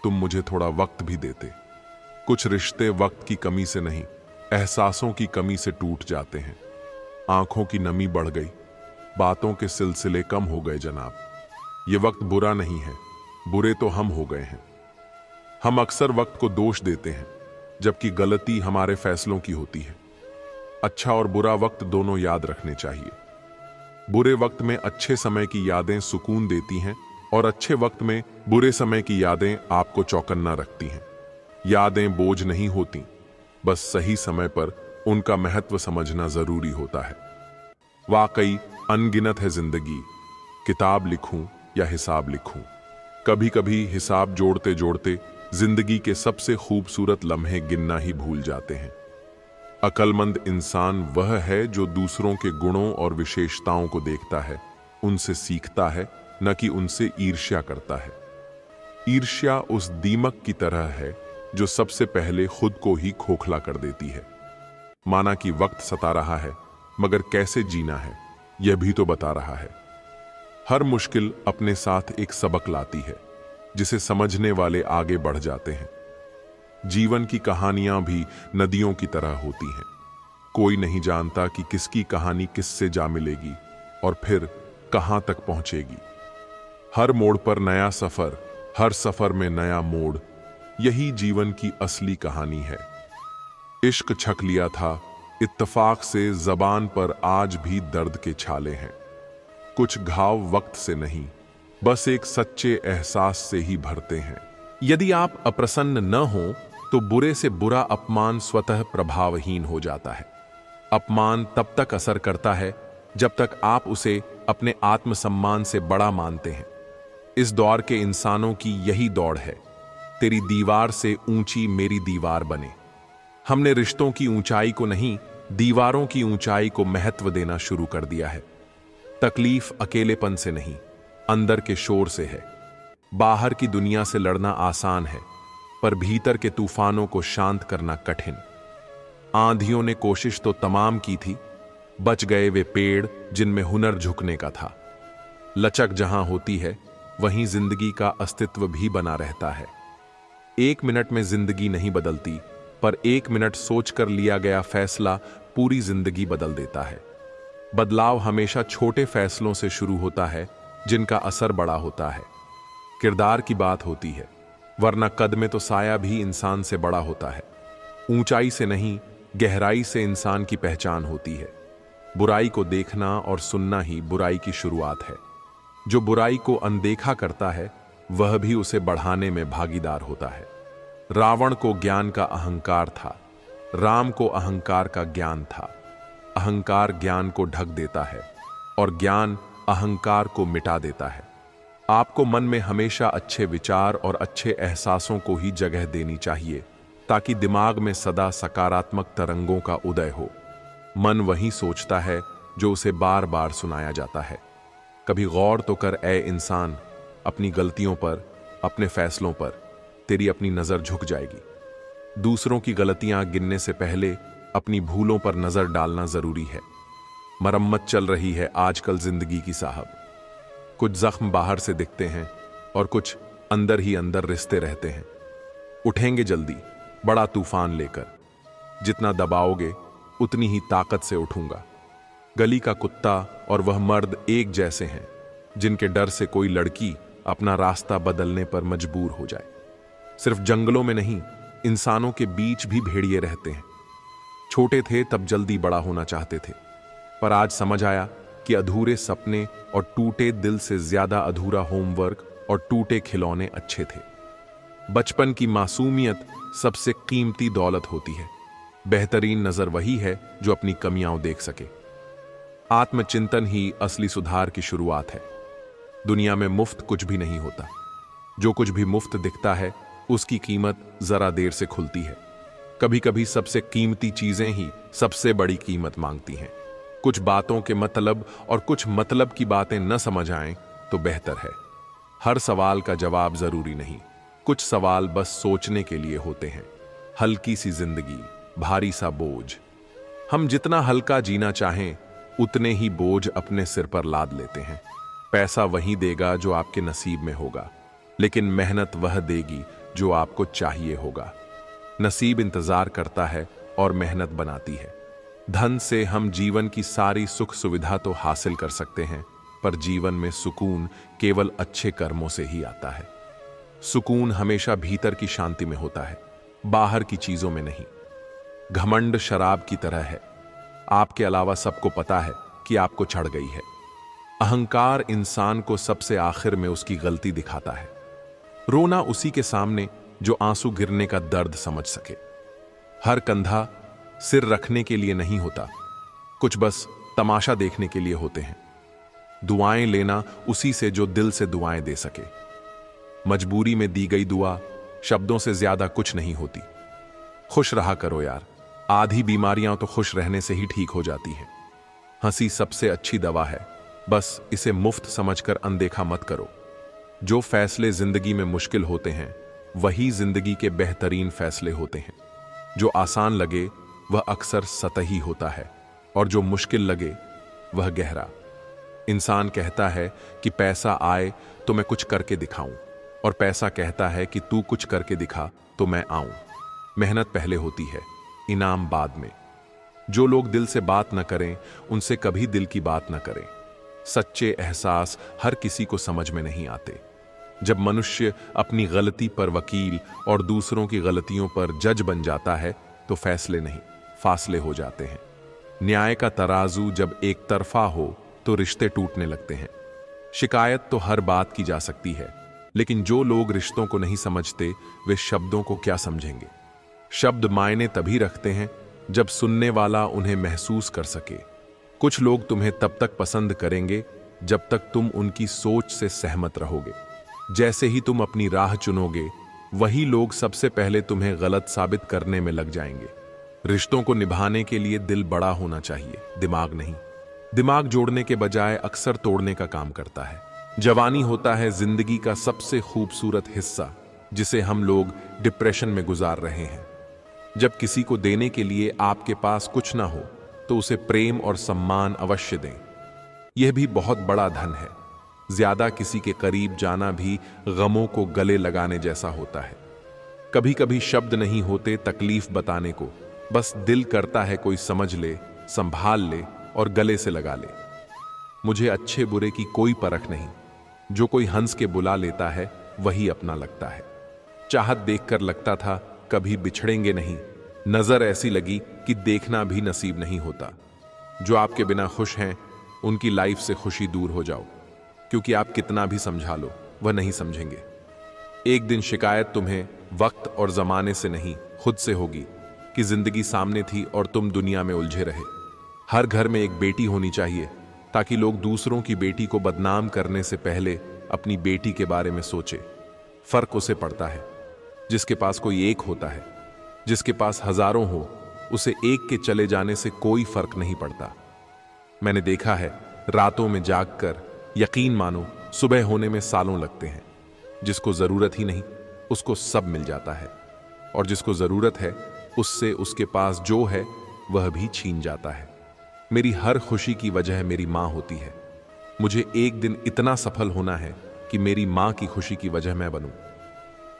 तुम मुझे थोड़ा वक्त भी देते। कुछ रिश्ते वक्त की कमी से नहीं, एहसासों की कमी से टूट जाते हैं। आंखों की नमी बढ़ गई, बातों के सिलसिले कम हो गए जनाब। ये वक्त बुरा नहीं है, बुरे तो हम हो गए हैं। हम अक्सर वक्त को दोष देते हैं, जबकि गलती हमारे फैसलों की होती है। अच्छा और बुरा वक्त दोनों याद रखने चाहिए। बुरे वक्त में अच्छे समय की यादें सुकून देती हैं और अच्छे वक्त में बुरे समय की यादें आपको चौकन्ना रखती हैं। यादें बोझ नहीं होती, बस सही समय पर उनका महत्व समझना जरूरी होता है। वाकई अनगिनत है जिंदगी, किताब लिखूं या हिसाब लिखूं। कभी कभी हिसाब जोड़ते जोड़ते जिंदगी के सबसे खूबसूरत लम्हे गिनना ही भूल जाते हैं। अक्लमंद इंसान वह है जो दूसरों के गुणों और विशेषताओं को देखता है, उनसे सीखता है, न कि उनसे ईर्ष्या करता है। ईर्ष्या उस दीमक की तरह है जो सबसे पहले खुद को ही खोखला कर देती है। माना कि वक्त सता रहा है, मगर कैसे जीना है यह भी तो बता रहा है। हर मुश्किल अपने साथ एक सबक लाती है, जिसे समझने वाले आगे बढ़ जाते हैं। जीवन की कहानियां भी नदियों की तरह होती हैं। कोई नहीं जानता कि किसकी कहानी किससे जा मिलेगी और फिर कहां तक पहुंचेगी। हर मोड़ पर नया सफर, हर सफर में नया मोड़, यही जीवन की असली कहानी है। इश्क छक लिया था, इत्तेफाक से जबान पर आज भी दर्द के छाले हैं। कुछ घाव वक्त से नहीं, बस एक सच्चे एहसास से ही भरते हैं। यदि आप अप्रसन्न न हो तो बुरे से बुरा अपमान स्वतः प्रभावहीन हो जाता है। अपमान तब तक असर करता है जब तक आप उसे अपने आत्मसम्मान से बड़ा मानते हैं। इस दौर के इंसानों की यही दौड़ है, तेरी दीवार से ऊंची मेरी दीवार बने। हमने रिश्तों की ऊंचाई को नहीं, दीवारों की ऊंचाई को महत्व देना शुरू कर दिया है। तकलीफ अकेलेपन से नहीं, अंदर के शोर से है। बाहर की दुनिया से लड़ना आसान है, पर भीतर के तूफानों को शांत करना कठिन। आंधियों ने कोशिश तो तमाम की थी, बच गए वे पेड़ जिनमें हुनर झुकने का था। लचक जहां होती है वहीं जिंदगी का अस्तित्व भी बना रहता है। 1 मिनट में जिंदगी नहीं बदलती, पर 1 मिनट सोचकर लिया गया फैसला पूरी जिंदगी बदल देता है। बदलाव हमेशा छोटे फैसलों से शुरू होता है, जिनका असर बड़ा होता है। किरदार की बात होती है, वरना कद में तो साया भी इंसान से बड़ा होता है। ऊंचाई से नहीं, गहराई से इंसान की पहचान होती है। बुराई को देखना और सुनना ही बुराई की शुरुआत है। जो बुराई को अनदेखा करता है वह भी उसे बढ़ाने में भागीदार होता है। रावण को ज्ञान का अहंकार था, राम को अहंकार का ज्ञान था। अहंकार ज्ञान को ढक देता है और ज्ञान अहंकार को मिटा देता है। आपको मन में हमेशा अच्छे विचार और अच्छे एहसासों को ही जगह देनी चाहिए, ताकि दिमाग में सदा सकारात्मक तरंगों का उदय हो। मन वही सोचता है जो उसे बार बार सुनाया जाता है। कभी गौर तो कर ए इंसान, अपनी गलतियों पर, अपने फैसलों पर तेरी अपनी नजर झुक जाएगी। दूसरों की गलतियां गिनने से पहले अपनी भूलों पर नजर डालना जरूरी है। मरम्मत चल रही है आजकल जिंदगी की साहब। कुछ जख्म बाहर से दिखते हैं और कुछ अंदर ही अंदर रिश्ते रहते हैं। उठेंगे जल्दी बड़ा तूफान लेकर, जितना दबाओगे उतनी ही ताकत से उठूंगा। गली का कुत्ता और वह मर्द एक जैसे हैं, जिनके डर से कोई लड़की अपना रास्ता बदलने पर मजबूर हो जाए। सिर्फ जंगलों में नहीं, इंसानों के बीच भी भेड़िए रहते हैं। छोटे थे तब जल्दी बड़ा होना चाहते थे, पर आज समझ आया कि अधूरे सपने और टूटे दिल से ज्यादा अधूरा होमवर्क और टूटे खिलौने अच्छे थे। बचपन की मासूमियत सबसे कीमती दौलत होती है। बेहतरीन नजर वही है जो अपनी कमियां देख सके। आत्मचिंतन ही असली सुधार की शुरुआत है। दुनिया में मुफ्त कुछ भी नहीं होता। जो कुछ भी मुफ्त दिखता है उसकी कीमत जरा देर से खुलती है। कभी कभी सबसे कीमती चीजें ही सबसे बड़ी कीमत मांगती हैं। कुछ बातों के मतलब और कुछ मतलब की बातें न समझ आएं तो बेहतर है। हर सवाल का जवाब जरूरी नहीं, कुछ सवाल बस सोचने के लिए होते हैं। हल्की सी जिंदगी, भारी सा बोझ। हम जितना हल्का जीना चाहें उतने ही बोझ अपने सिर पर लाद लेते हैं। पैसा वही देगा जो आपके नसीब में होगा, लेकिन मेहनत वह देगी जो आपको चाहिए होगा। नसीब इंतजार करता है और मेहनत बनाती है। धन से हम जीवन की सारी सुख सुविधा तो हासिल कर सकते हैं, पर जीवन में सुकून केवल अच्छे कर्मों से ही आता है। सुकून हमेशा भीतर की शांति में होता है, बाहर की चीजों में नहीं। घमंड शराब की तरह है, आपके अलावा सबको पता है कि आपको चढ़ गई है। अहंकार इंसान को सबसे आखिर में उसकी गलती दिखाता है। रोना उसी के सामने जो आंसू गिरने का दर्द समझ सके। हर कंधा सिर रखने के लिए नहीं होता, कुछ बस तमाशा देखने के लिए होते हैं। दुआएं लेना उसी से जो दिल से दुआएं दे सके। मजबूरी में दी गई दुआ शब्दों से ज्यादा कुछ नहीं होती। खुश रहा करो यार, आधी बीमारियां तो खुश रहने से ही ठीक हो जाती है। हंसी सबसे अच्छी दवा है, बस इसे मुफ्त समझकर अनदेखा मत करो। जो फैसले जिंदगी में मुश्किल होते हैं वही जिंदगी के बेहतरीन फैसले होते हैं। जो आसान लगे वह अक्सर सतही होता है, और जो मुश्किल लगे वह गहरा। इंसान कहता है कि पैसा आए तो मैं कुछ करके दिखाऊं, और पैसा कहता है कि तू कुछ करके दिखा तो मैं आऊं। मेहनत पहले होती है, इनाम बाद में। जो लोग दिल से बात न करें उनसे कभी दिल की बात न करें। सच्चे एहसास हर किसी को समझ में नहीं आते। जब मनुष्य अपनी गलती पर वकील और दूसरों की गलतियों पर जज बन जाता है तो फैसले नहीं, फासले हो जाते हैं। न्याय का तराजू जब एक तरफा हो तो रिश्ते टूटने लगते हैं। शिकायत तो हर बात की जा सकती है, लेकिन जो लोग रिश्तों को नहीं समझते वे शब्दों को क्या समझेंगे। शब्द मायने तभी रखते हैं जब सुनने वाला उन्हें महसूस कर सके। कुछ लोग तुम्हें तब तक पसंद करेंगे जब तक तुम उनकी सोच से सहमत रहोगे। जैसे ही तुम अपनी राह चुनोगे वही लोग सबसे पहले तुम्हें गलत साबित करने में लग जाएंगे। रिश्तों को निभाने के लिए दिल बड़ा होना चाहिए, दिमाग नहीं। दिमाग जोड़ने के बजाय अक्सर तोड़ने का काम करता है। जवानी होता है जिंदगी का सबसे खूबसूरत हिस्सा, जिसे हम लोग डिप्रेशन में गुजार रहे हैं। जब किसी को देने के लिए आपके पास कुछ ना हो तो उसे प्रेम और सम्मान अवश्य दें। यह भी बहुत बड़ा धन है। ज्यादा किसी के करीब जाना भी गमों को गले लगाने जैसा होता है। कभी कभी शब्द नहीं होते तकलीफ बताने को, बस दिल करता है कोई समझ ले, संभाल ले और गले से लगा ले। मुझे अच्छे बुरे की कोई परख नहीं। जो कोई हंस के बुला लेता है वही अपना लगता है। चाहत देखकर लगता था कभी बिछड़ेंगे नहीं। नजर ऐसी लगी कि देखना भी नसीब नहीं होता। जो आपके बिना खुश हैं उनकी लाइफ से खुशी दूर हो जाओ, क्योंकि आप कितना भी समझा लो वह नहीं समझेंगे। एक दिन शिकायत तुम्हें वक्त और जमाने से नहीं खुद से होगी कि जिंदगी सामने थी और तुम दुनिया में उलझे रहे। हर घर में एक बेटी होनी चाहिए ताकि लोग दूसरों की बेटी को बदनाम करने से पहले अपनी बेटी के बारे में सोचे। फर्क उसे पड़ता है जिसके पास कोई एक होता है। जिसके पास हजारों हो उसे एक के चले जाने से कोई फर्क नहीं पड़ता। मैंने देखा है रातों में जागकर यकीन मानो सुबह होने में सालों लगते हैं। जिसको जरूरत ही नहीं उसको सब मिल जाता है, और जिसको जरूरत है उससे उसके पास जो है वह भी छीन जाता है। मेरी हर खुशी की वजह मेरी माँ होती है। मुझे एक दिन इतना सफल होना है कि मेरी माँ की खुशी की वजह मैं बनूं।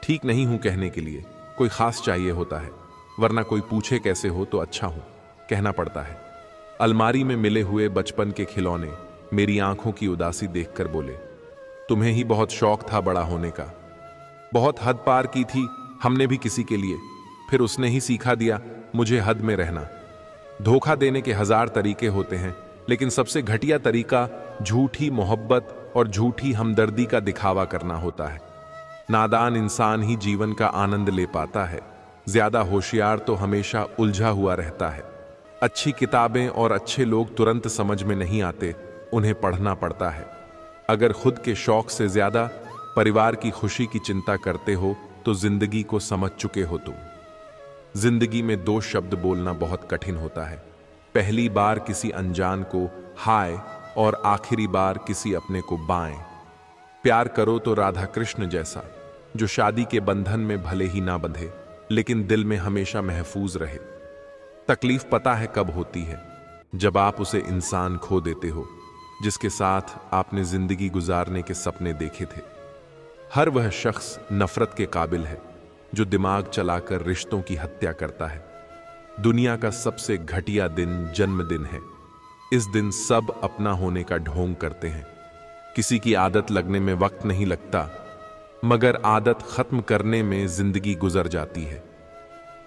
ठीक नहीं हूं कहने के लिए कोई खास चाहिए होता है, वरना कोई पूछे कैसे हो तो अच्छा हूं कहना पड़ता है। अलमारी में मिले हुए बचपन के खिलौने मेरी आंखों की उदासी देखकर बोले, तुम्हें ही बहुत शौक था बड़ा होने का। बहुत हद पार की थी हमने भी किसी के लिए, फिर उसने ही सिखा दिया मुझे हद में रहना। धोखा देने के 1000 तरीके होते हैं, लेकिन सबसे घटिया तरीका झूठी मोहब्बत और झूठी हमदर्दी का दिखावा करना होता है। नादान इंसान ही जीवन का आनंद ले पाता है, ज्यादा होशियार तो हमेशा उलझा हुआ रहता है। अच्छी किताबें और अच्छे लोग तुरंत समझ में नहीं आते, उन्हें पढ़ना पड़ता है। अगर खुद के शौक से ज्यादा परिवार की खुशी की चिंता करते हो तो जिंदगी को समझ चुके हो तुम। जिंदगी में 2 शब्द बोलना बहुत कठिन होता है। पहली बार किसी अनजान को हाय और आखिरी बार किसी अपने को बाएं। प्यार करो तो राधा कृष्ण जैसा, जो शादी के बंधन में भले ही ना बंधे लेकिन दिल में हमेशा महफूज रहे। तकलीफ पता है कब होती है, जब आप उसे इंसान खो देते हो जिसके साथ आपने जिंदगी गुजारने के सपने देखे थे। हर वह शख्स नफरत के काबिल है जो दिमाग चलाकर रिश्तों की हत्या करता है। दुनिया का सबसे घटिया दिन जन्मदिन है। इस दिन सब अपना होने का ढोंग करते हैं। किसी की आदत लगने में वक्त नहीं लगता, मगर आदत खत्म करने में जिंदगी गुजर जाती है।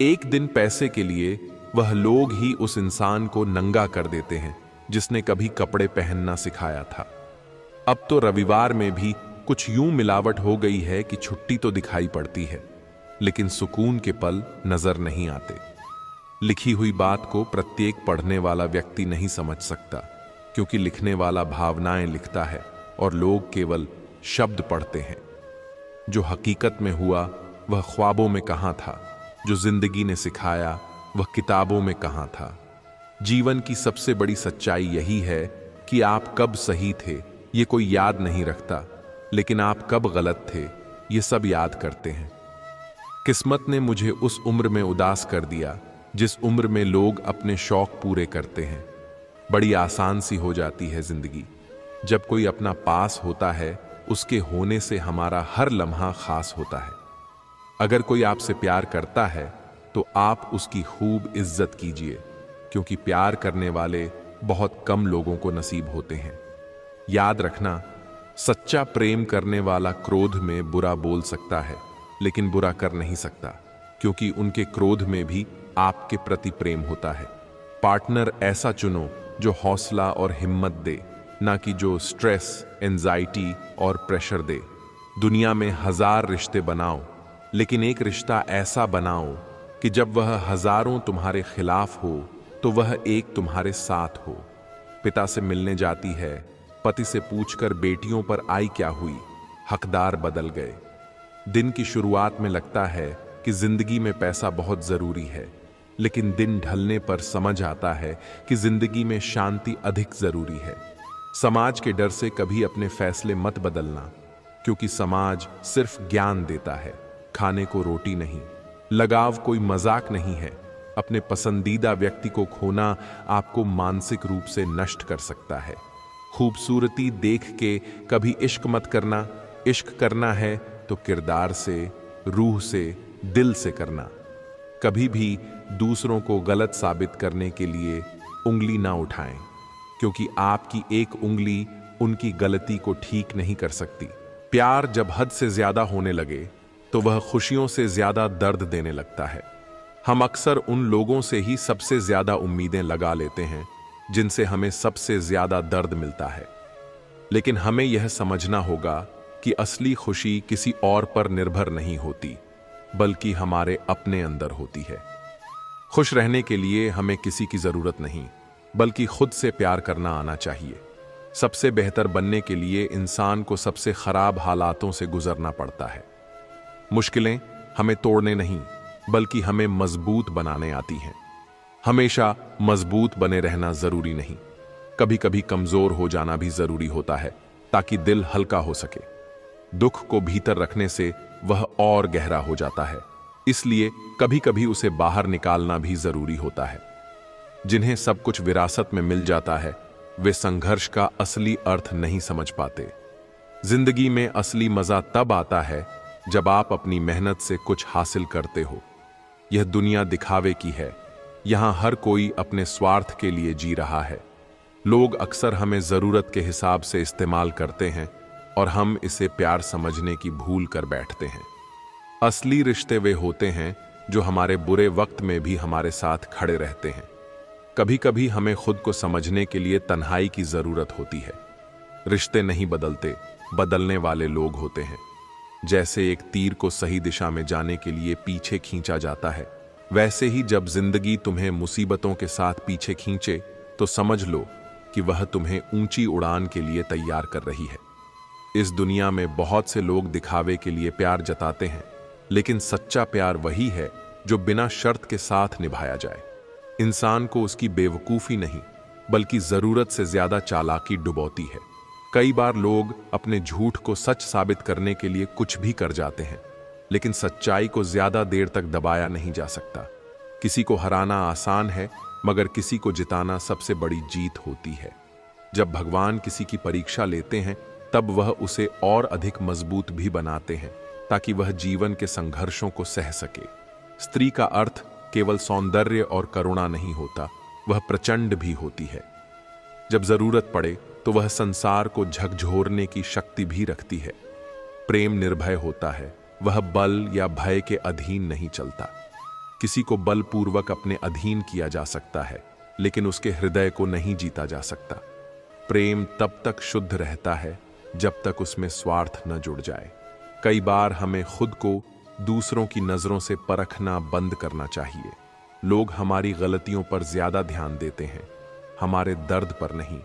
एक दिन पैसे के लिए वह लोग ही उस इंसान को नंगा कर देते हैं जिसने कभी कपड़े पहनना सिखाया था। अब तो रविवार में भी कुछ यूं मिलावट हो गई है कि छुट्टी तो दिखाई पड़ती है, लेकिन सुकून के पल नजर नहीं आते। लिखी हुई बात को प्रत्येक पढ़ने वाला व्यक्ति नहीं समझ सकता, क्योंकि लिखने वाला भावनाएं लिखता है और लोग केवल शब्द पढ़ते हैं। जो हकीकत में हुआ वह ख्वाबों में कहां था, जो जिंदगी ने सिखाया वह किताबों में कहां था। जीवन की सबसे बड़ी सच्चाई यही है कि आप कब सही थे ये कोई याद नहीं रखता, लेकिन आप कब गलत थे ये सब याद करते हैं। किस्मत ने मुझे उस उम्र में उदास कर दिया जिस उम्र में लोग अपने शौक पूरे करते हैं। बड़ी आसान सी हो जाती है जिंदगी जब कोई अपना पास होता है। उसके होने से हमारा हर लम्हा खास होता है। अगर कोई आपसे प्यार करता है तो आप उसकी खूब इज्जत कीजिए, क्योंकि प्यार करने वाले बहुत कम लोगों को नसीब होते हैं। याद रखना, सच्चा प्रेम करने वाला क्रोध में बुरा बोल सकता है लेकिन बुरा कर नहीं सकता, क्योंकि उनके क्रोध में भी आपके प्रति प्रेम होता है। पार्टनर ऐसा चुनो जो हौसला और हिम्मत दे, ना कि जो स्ट्रेस, एंजाइटी और प्रेशर दे। दुनिया में 1000 रिश्ते बनाओ, लेकिन एक रिश्ता ऐसा बनाओ कि जब वह हजारों तुम्हारे खिलाफ हो तो वह एक तुम्हारे साथ हो। पिता से मिलने जाती है, पति से पूछकर बेटियों पर आई क्या हुई, हकदार बदल गए। दिन की शुरुआत में लगता है कि जिंदगी में पैसा बहुत जरूरी है, लेकिन दिन ढलने पर समझ आता है कि जिंदगी में शांति अधिक जरूरी है। समाज के डर से कभी अपने फैसले मत बदलना, क्योंकि समाज सिर्फ ज्ञान देता है, खाने को रोटी नहीं। लगाव कोई मजाक नहीं है। अपने पसंदीदा व्यक्ति को खोना आपको मानसिक रूप से नष्ट कर सकता है। खूबसूरती देख के कभी इश्क मत करना। इश्क करना है तो किरदार से, रूह से, दिल से करना। कभी भी दूसरों को गलत साबित करने के लिए उंगली ना उठाएं, क्योंकि आपकी एक उंगली उनकी गलती को ठीक नहीं कर सकती। प्यार जब हद से ज्यादा होने लगे तो वह खुशियों से ज्यादा दर्द देने लगता है। हम अक्सर उन लोगों से ही सबसे ज्यादा उम्मीदें लगा लेते हैं जिनसे हमें सबसे ज्यादा दर्द मिलता है। लेकिन हमें यह समझना होगा कि असली खुशी किसी और पर निर्भर नहीं होती, बल्कि हमारे अपने अंदर होती है। खुश रहने के लिए हमें किसी की जरूरत नहीं, बल्कि खुद से प्यार करना आना चाहिए। सबसे बेहतर बनने के लिए इंसान को सबसे खराब हालातों से गुजरना पड़ता है। मुश्किलें हमें तोड़ने नहीं, बल्कि हमें मजबूत बनाने आती हैं। हमेशा मजबूत बने रहना जरूरी नहीं, कभी कभी कमजोर हो जाना भी जरूरी होता है। ताकि दिल हल्का हो सके। दुख को भीतर रखने से वह और गहरा हो जाता है, इसलिए कभी कभी उसे बाहर निकालना भी जरूरी होता है। जिन्हें सब कुछ विरासत में मिल जाता है, वे संघर्ष का असली अर्थ नहीं समझ पाते। जिंदगी में असली मजा तब आता है जब आप अपनी मेहनत से कुछ हासिल करते हो। यह दुनिया दिखावे की है, यहां हर कोई अपने स्वार्थ के लिए जी रहा है। लोग अक्सर हमें जरूरत के हिसाब से इस्तेमाल करते हैं और हम इसे प्यार समझने की भूल कर बैठते हैं। असली रिश्ते वे होते हैं जो हमारे बुरे वक्त में भी हमारे साथ खड़े रहते हैं। कभी कभी हमें खुद को समझने के लिए तन्हाई की जरूरत होती है। रिश्ते नहीं बदलते, बदलने वाले लोग होते हैं। जैसे एक तीर को सही दिशा में जाने के लिए पीछे खींचा जाता है, वैसे ही जब जिंदगी तुम्हें मुसीबतों के साथ पीछे खींचे तो समझ लो कि वह तुम्हें ऊंची उड़ान के लिए तैयार कर रही है। इस दुनिया में बहुत से लोग दिखावे के लिए प्यार जताते हैं, लेकिन सच्चा प्यार वही है जो बिना शर्त के साथ निभाया जाए। इंसान को उसकी बेवकूफी नहीं, बल्कि जरूरत से ज्यादा चालाकी डुबोती है। कई बार लोग अपने झूठ को सच साबित करने के लिए कुछ भी कर जाते हैं, लेकिन सच्चाई को ज्यादा देर तक दबाया नहीं जा सकता। किसी को हराना आसान है, मगर किसी को जिताना सबसे बड़ी जीत होती है। जब भगवान किसी की परीक्षा लेते हैं, तब वह उसे और अधिक मजबूत भी बनाते हैं, ताकि वह जीवन के संघर्षों को सह सके। स्त्री का अर्थ केवल सौंदर्य और करुणा नहीं होता, वह प्रचंड भी होती है। जब जरूरत पड़े तो वह संसार को झकझोरने की शक्ति भी रखती है। प्रेम निर्भय होता है, वह बल या भय के अधीन नहीं चलता। किसी को बलपूर्वक अपने अधीन किया जा सकता है, लेकिन उसके हृदय को नहीं जीता जा सकता। प्रेम तब तक शुद्ध रहता है जब तक उसमें स्वार्थ न जुड़ जाए। कई बार हमें खुद को दूसरों की नजरों से परखना बंद करना चाहिए। लोग हमारी गलतियों पर ज्यादा ध्यान देते हैं, हमारे दर्द पर नहीं।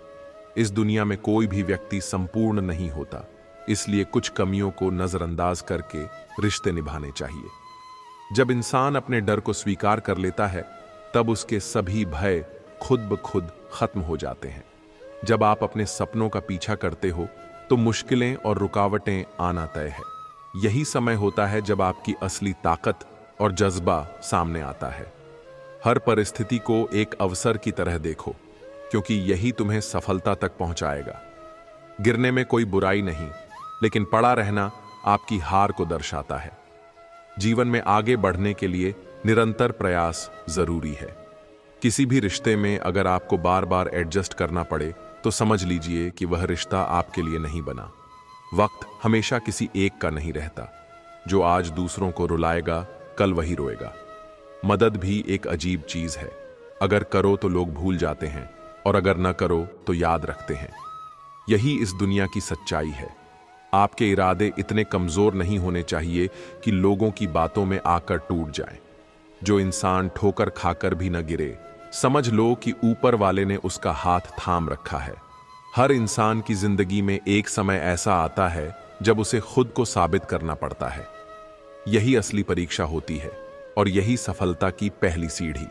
इस दुनिया में कोई भी व्यक्ति संपूर्ण नहीं होता, इसलिए कुछ कमियों को नजरअंदाज करके रिश्ते निभाने चाहिए। जब इंसान अपने डर को स्वीकार कर लेता है, तब उसके सभी भय खुद ब खुद खत्म हो जाते हैं। जब आप अपने सपनों का पीछा करते हो, तो मुश्किलें और रुकावटें आना तय है। यही समय होता है जब आपकी असली ताकत और जज्बा सामने आता है। हर परिस्थिति को एक अवसर की तरह देखो, क्योंकि यही तुम्हें सफलता तक पहुंचाएगा। गिरने में कोई बुराई नहीं, लेकिन पड़ा रहना आपकी हार को दर्शाता है। जीवन में आगे बढ़ने के लिए निरंतर प्रयास जरूरी है। किसी भी रिश्ते में अगर आपको बार बार एडजस्ट करना पड़े, तो समझ लीजिए कि वह रिश्ता आपके लिए नहीं बना। वक्त हमेशा किसी एक का नहीं रहता। जो आज दूसरों को रुलाएगा, कल वही रोएगा। मदद भी एक अजीब चीज है। अगर करो तो लोग भूल जाते हैं, और अगर न करो तो याद रखते हैं। यही इस दुनिया की सच्चाई है। आपके इरादे इतने कमजोर नहीं होने चाहिए कि लोगों की बातों में आकर टूट जाएं। जो इंसान ठोकर खाकर भी न गिरे, समझ लो कि ऊपर वाले ने उसका हाथ थाम रखा है। हर इंसान की जिंदगी में एक समय ऐसा आता है जब उसे खुद को साबित करना पड़ता है। यही असली परीक्षा होती है, और यही सफलता की पहली सीढ़ी।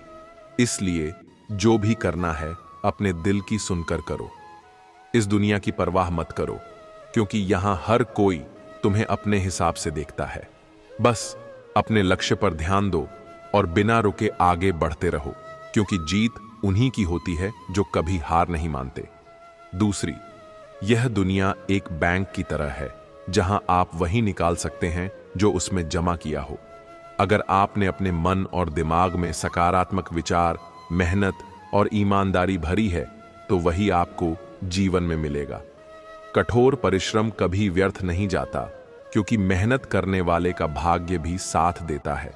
इसलिए जो भी करना है, अपने दिल की सुनकर करो। इस दुनिया की परवाह मत करो, क्योंकि यहां हर कोई तुम्हें अपने हिसाब से देखता है। बस अपने लक्ष्य पर ध्यान दो और बिना रुके आगे बढ़ते रहो, क्योंकि जीत उन्हीं की होती है जो कभी हार नहीं मानते। दूसरी, यह दुनिया एक बैंक की तरह है, जहां आप वही निकाल सकते हैं जो उसमें जमा किया हो। अगर आपने अपने मन और दिमाग में सकारात्मक विचार, मेहनत और ईमानदारी भरी है, तो वही आपको जीवन में मिलेगा। कठोर परिश्रम कभी व्यर्थ नहीं जाता, क्योंकि मेहनत करने वाले का भाग्य भी साथ देता है।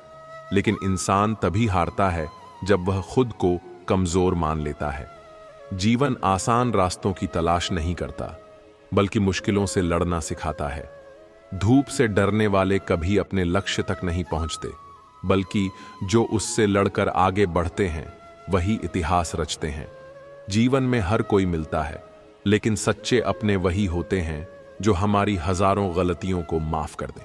लेकिन इंसान तभी हारता है जब वह खुद को कमजोर मान लेता है। जीवन आसान रास्तों की तलाश नहीं करता, बल्कि मुश्किलों से लड़ना सिखाता है। धूप से डरने वाले कभी अपने लक्ष्य तक नहीं पहुंचते, बल्कि जो उससे लड़कर आगे बढ़ते हैं वही इतिहास रचते हैं। जीवन में हर कोई मिलता है, लेकिन सच्चे अपने वही होते हैं जो हमारी हजारों गलतियों को माफ कर दें।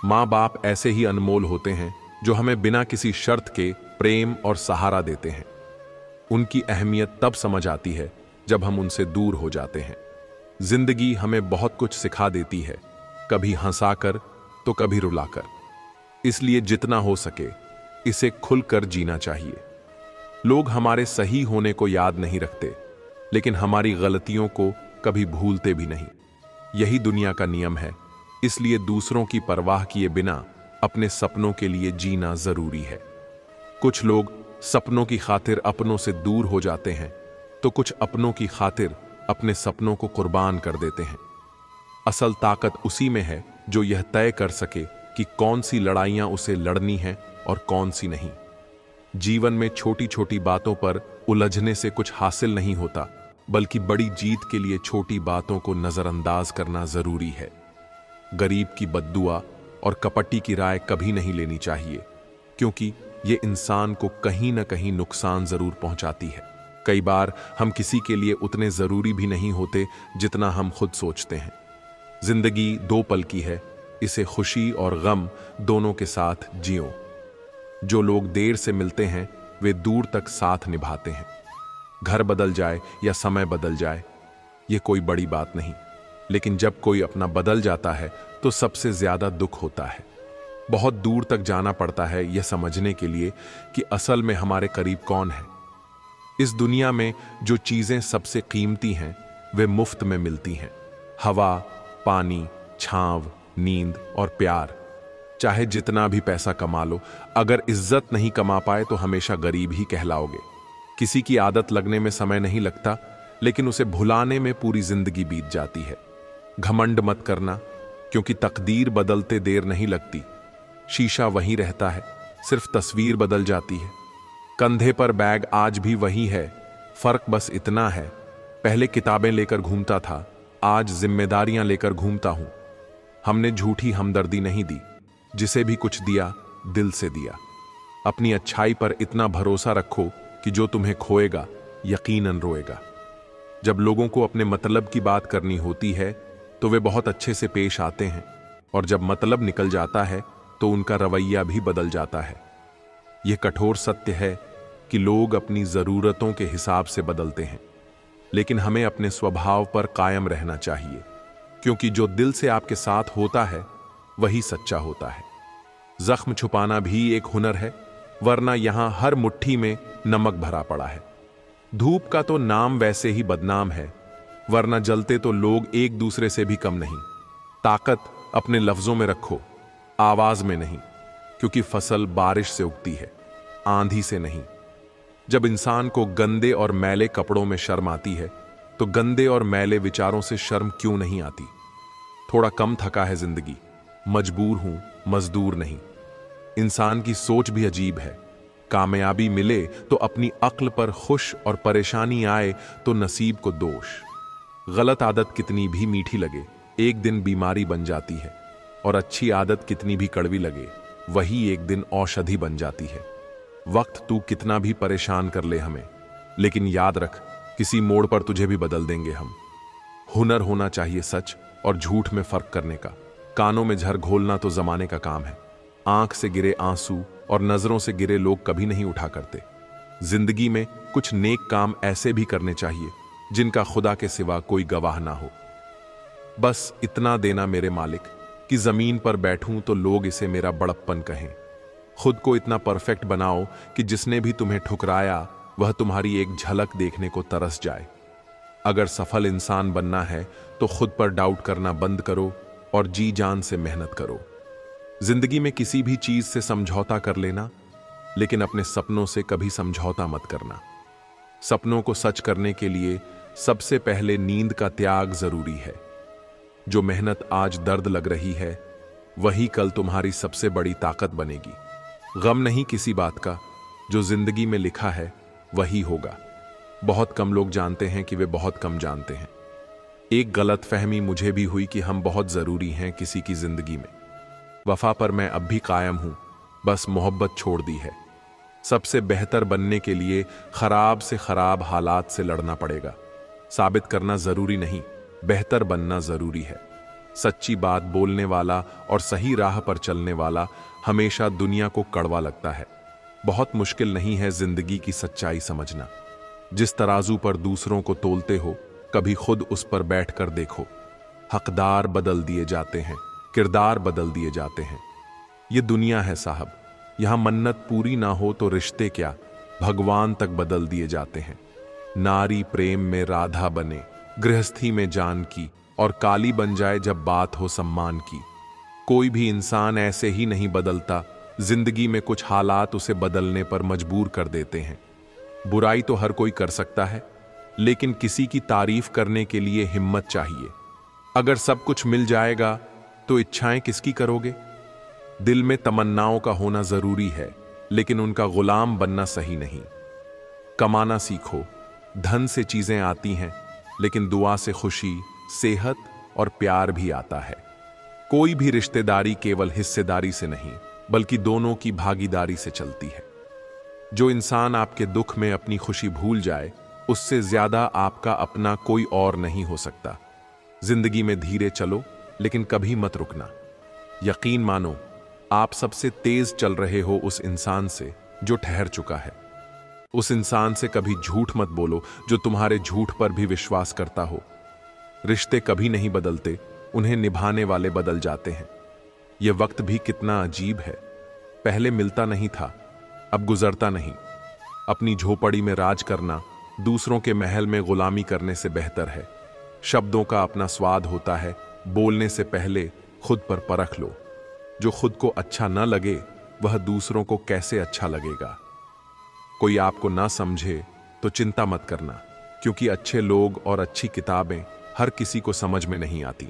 माँ बाप ऐसे ही अनमोल होते हैं जो हमें बिना किसी शर्त के प्रेम और सहारा देते हैं। उनकी अहमियत तब समझ आती है जब हम उनसे दूर हो जाते हैं। जिंदगी हमें बहुत कुछ सिखा देती है, कभी हंसाकर तो कभी रुलाकर। इसलिए जितना हो सके इसे खुलकर जीना चाहिए। लोग हमारे सही होने को याद नहीं रखते, लेकिन हमारी गलतियों को कभी भूलते भी नहीं। यही दुनिया का नियम है। इसलिए दूसरों की परवाह किए बिना अपने सपनों के लिए जीना जरूरी है। कुछ लोग सपनों की खातिर अपनों से दूर हो जाते हैं, तो कुछ अपनों की खातिर अपने सपनों को कुर्बान कर देते हैं। असल ताकत उसी में है जो यह तय कर सके कि कौन सी लड़ाइयां उसे लड़नी हैं और कौन सी नहीं। जीवन में छोटी छोटी बातों पर उलझने से कुछ हासिल नहीं होता, बल्कि बड़ी जीत के लिए छोटी बातों को नजरअंदाज करना जरूरी है। गरीब की बद्दुआ और कपटी की राय कभी नहीं लेनी चाहिए, क्योंकि ये इंसान को कहीं ना कहीं नुकसान जरूर पहुंचाती है। कई बार हम किसी के लिए उतने जरूरी भी नहीं होते जितना हम खुद सोचते हैं। जिंदगी 2 पल की है, इसे खुशी और गम दोनों के साथ जियो। जो लोग देर से मिलते हैं वे दूर तक साथ निभाते हैं। घर बदल जाए या समय बदल जाए ये कोई बड़ी बात नहीं, लेकिन जब कोई अपना बदल जाता है तो सबसे ज्यादा दुख होता है। बहुत दूर तक जाना पड़ता है यह समझने के लिए कि असल में हमारे करीब कौन है। इस दुनिया में जो चीजें सबसे कीमती हैं वे मुफ्त में मिलती हैं। हवा, पानी, छांव, नींद और प्यार। चाहे जितना भी पैसा कमा लो, अगर इज्जत नहीं कमा पाए तो हमेशा गरीब ही कहलाओगे। किसी की आदत लगने में समय नहीं लगता, लेकिन उसे भुलाने में पूरी जिंदगी बीत जाती है। घमंड मत करना, क्योंकि तकदीर बदलते देर नहीं लगती। शीशा वहीं रहता है, सिर्फ तस्वीर बदल जाती है। कंधे पर बैग आज भी वही है, फर्क बस इतना है, पहले किताबें लेकर घूमता था, आज जिम्मेदारियां लेकर घूमता हूं। हमने झूठी हमदर्दी नहीं दी, जिसे भी कुछ दिया दिल से दिया। अपनी अच्छाई पर इतना भरोसा रखो कि जो तुम्हें खोएगा यकीनन रोएगा। जब लोगों को अपने मतलब की बात करनी होती है तो वे बहुत अच्छे से पेश आते हैं, और जब मतलब निकल जाता है तो उनका रवैया भी बदल जाता है। यह कठोर सत्य है कि लोग अपनी जरूरतों के हिसाब से बदलते हैं, लेकिन हमें अपने स्वभाव पर कायम रहना चाहिए, क्योंकि जो दिल से आपके साथ होता है वही सच्चा होता है। जख्म छुपाना भी एक हुनर है, वरना यहां हर मुट्ठी में नमक भरा पड़ा है। धूप का तो नाम वैसे ही बदनाम है, वरना जलते तो लोग एक दूसरे से भी कम नहीं। ताकत अपने लफ्जों में रखो, आवाज में नहीं, क्योंकि फसल बारिश से उगती है, आंधी से नहीं। जब इंसान को गंदे और मैले कपड़ों में शर्म आती है, तो गंदे और मैले विचारों से शर्म क्यों नहीं आती। थोड़ा कम थका है जिंदगी, मजबूर हूं, मजदूर नहीं। इंसान की सोच भी अजीब है। कामयाबी मिले तो अपनी अक्ल पर खुश, और परेशानी आए तो नसीब को दोष। गलत आदत कितनी भी मीठी लगे, एक दिन बीमारी बन जाती है, और अच्छी आदत कितनी भी कड़वी लगे, वही एक दिन औषधि बन जाती है। वक्त तू कितना भी परेशान कर ले हमें, लेकिन याद रख, किसी मोड़ पर तुझे भी बदल देंगे हम। हुनर होना चाहिए सच और झूठ में फर्क करने का। कानों में झर घोलना तो जमाने का काम है। आंख से गिरे आंसू और नजरों से गिरे लोग कभी नहीं उठा करते। जिंदगी में कुछ नेक काम ऐसे भी करने चाहिए जिनका खुदा के सिवा कोई गवाह ना हो। बस इतना देना मेरे मालिक कि जमीन पर बैठूं तो लोग इसे मेरा बड़प्पन कहें। खुद को इतना परफेक्ट बनाओ कि जिसने भी तुम्हें ठुकराया वह तुम्हारी एक झलक देखने को तरस जाए। अगर सफल इंसान बनना है तो खुद पर डाउट करना बंद करो और जी जान से मेहनत करो। जिंदगी में किसी भी चीज से समझौता कर लेना, लेकिन अपने सपनों से कभी समझौता मत करना। सपनों को सच करने के लिए सबसे पहले नींद का त्याग जरूरी है। जो मेहनत आज दर्द लग रही है वही कल तुम्हारी सबसे बड़ी ताकत बनेगी। गम नहीं किसी बात का, जो जिंदगी में लिखा है वही होगा। बहुत कम लोग जानते हैं कि वे बहुत कम जानते हैं। एक गलत फहमी मुझे भी हुई कि हम बहुत जरूरी हैं किसी की जिंदगी में। वफा पर मैं अब भी कायम हूं, बस मोहब्बत छोड़ दी है। सबसे बेहतर बनने के लिए खराब से खराब हालात से लड़ना पड़ेगा। साबित करना जरूरी नहीं, बेहतर बनना जरूरी है। सच्ची बात बोलने वाला और सही राह पर चलने वाला हमेशा दुनिया को कड़वा लगता है। बहुत मुश्किल नहीं है जिंदगी की सच्चाई समझना। जिस तराजू पर दूसरों को तोलते हो कभी खुद उस पर बैठकर देखो। हकदार बदल दिए जाते हैं, किरदार बदल दिए जाते हैं। ये दुनिया है साहब, यहां मन्नत पूरी ना हो तो रिश्ते क्या, भगवान तक बदल दिए जाते हैं। नारी प्रेम में राधा बने, गृहस्थी में जानकी, और काली बन जाए जब बात हो सम्मान की। कोई भी इंसान ऐसे ही नहीं बदलता, जिंदगी में कुछ हालात उसे बदलने पर मजबूर कर देते हैं। बुराई तो हर कोई कर सकता है, लेकिन किसी की तारीफ करने के लिए हिम्मत चाहिए। अगर सब कुछ मिल जाएगा तो इच्छाएं किसकी करोगे? दिल में तमन्नाओं का होना जरूरी है, लेकिन उनका गुलाम बनना सही नहीं। कमाना सीखो, धन से चीजें आती हैं, लेकिन दुआ से खुशी, सेहत और प्यार भी आता है। कोई भी रिश्तेदारी केवल हिस्सेदारी से नहीं, बल्कि दोनों की भागीदारी से चलती है। जो इंसान आपके दुख में अपनी खुशी भूल जाए, उससे ज्यादा आपका अपना कोई और नहीं हो सकता। जिंदगी में धीरे चलो, लेकिन कभी मत रुकना। यकीन मानो, आप सबसे तेज चल रहे हो उस इंसान से जो ठहर चुका है। उस इंसान से कभी झूठ मत बोलो जो तुम्हारे झूठ पर भी विश्वास करता हो। रिश्ते कभी नहीं बदलते, उन्हें निभाने वाले बदल जाते हैं। यह वक्त भी कितना अजीब है, पहले मिलता नहीं था, अब गुजरता नहीं। अपनी झोपड़ी में राज करना दूसरों के महल में गुलामी करने से बेहतर है। शब्दों का अपना स्वाद होता है, बोलने से पहले खुद पर परख लो। जो खुद को अच्छा न लगे, वह दूसरों को कैसे अच्छा लगेगा। कोई आपको ना समझे तो चिंता मत करना, क्योंकि अच्छे लोग और अच्छी किताबें हर किसी को समझ में नहीं आती।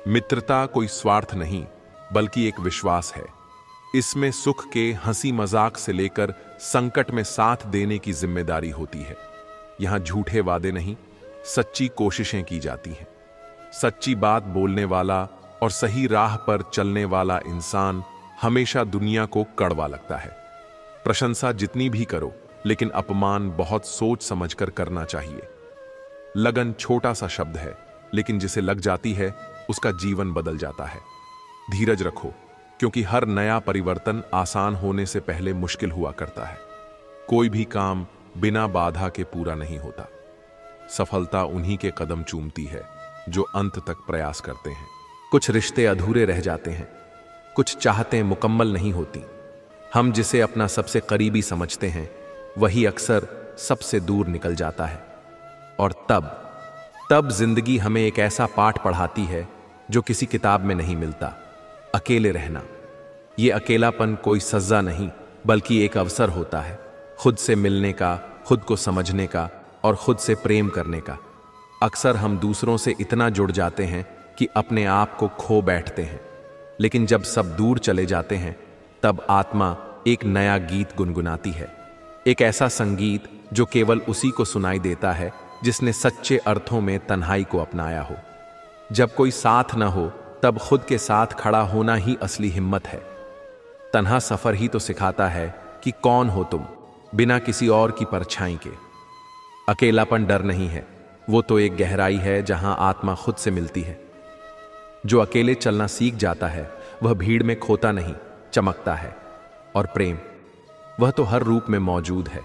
मित्रता कोई स्वार्थ नहीं, बल्कि एक विश्वास है। इसमें सुख के हंसी मजाक से लेकर संकट में साथ देने की जिम्मेदारी होती है। यहां झूठे वादे नहीं, सच्ची कोशिशें की जाती हैं। सच्ची बात बोलने वाला और सही राह पर चलने वाला इंसान हमेशा दुनिया को कड़वा लगता है। प्रशंसा जितनी भी करो, लेकिन अपमान बहुत सोच समझकर करना चाहिए। लगन छोटा सा शब्द है, लेकिन जिसे लग जाती है उसका जीवन बदल जाता है। धीरज रखो, क्योंकि हर नया परिवर्तन आसान होने से पहले मुश्किल हुआ करता है। कोई भी काम बिना बाधा के पूरा नहीं होता। सफलता उन्हीं के कदम चूमती है जो अंत तक प्रयास करते हैं। कुछ रिश्ते अधूरे रह जाते हैं, कुछ चाहतें मुकम्मल नहीं होती। हम जिसे अपना सबसे करीबी समझते हैं, वही अक्सर सबसे दूर निकल जाता है। और तब जिंदगी हमें एक ऐसा पाठ पढ़ाती है जो किसी किताब में नहीं मिलता। अकेले रहना। यह अकेलापन कोई सजा नहीं, बल्कि एक अवसर होता है खुद से मिलने का, खुद को समझने का और खुद से प्रेम करने का। अक्सर हम दूसरों से इतना जुड़ जाते हैं कि अपने आप को खो बैठते हैं, लेकिन जब सब दूर चले जाते हैं, तब आत्मा एक नया गीत गुनगुनाती है। एक ऐसा संगीत जो केवल उसी को सुनाई देता है जिसने सच्चे अर्थों में तन्हाई को अपनाया हो। जब कोई साथ न हो, तब खुद के साथ खड़ा होना ही असली हिम्मत है। तन्हा सफर ही तो सिखाता है कि कौन हो तुम, बिना किसी और की परछाई के। अकेलापन डर नहीं है, वो तो एक गहराई है जहां आत्मा खुद से मिलती है। जो अकेले चलना सीख जाता है, वह भीड़ में खोता नहीं, चमकता है। और प्रेम, वह तो हर रूप में मौजूद है,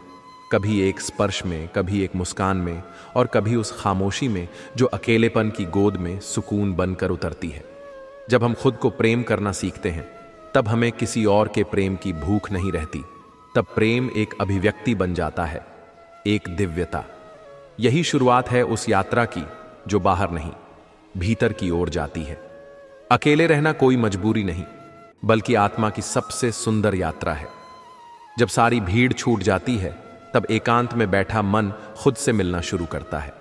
कभी एक स्पर्श में, कभी एक मुस्कान में, और कभी उस खामोशी में जो अकेलेपन की गोद में सुकून बनकर उतरती है। जब हम खुद को प्रेम करना सीखते हैं, तब हमें किसी और के प्रेम की भूख नहीं रहती। तब प्रेम एक अभिव्यक्ति बन जाता है, एक दिव्यता। यही शुरुआत है उस यात्रा की जो बाहर नहीं, भीतर की ओर जाती है। अकेले रहना कोई मजबूरी नहीं, बल्कि आत्मा की सबसे सुंदर यात्रा है। जब सारी भीड़ छूट जाती है, तब एकांत में बैठा मन खुद से मिलना शुरू करता है।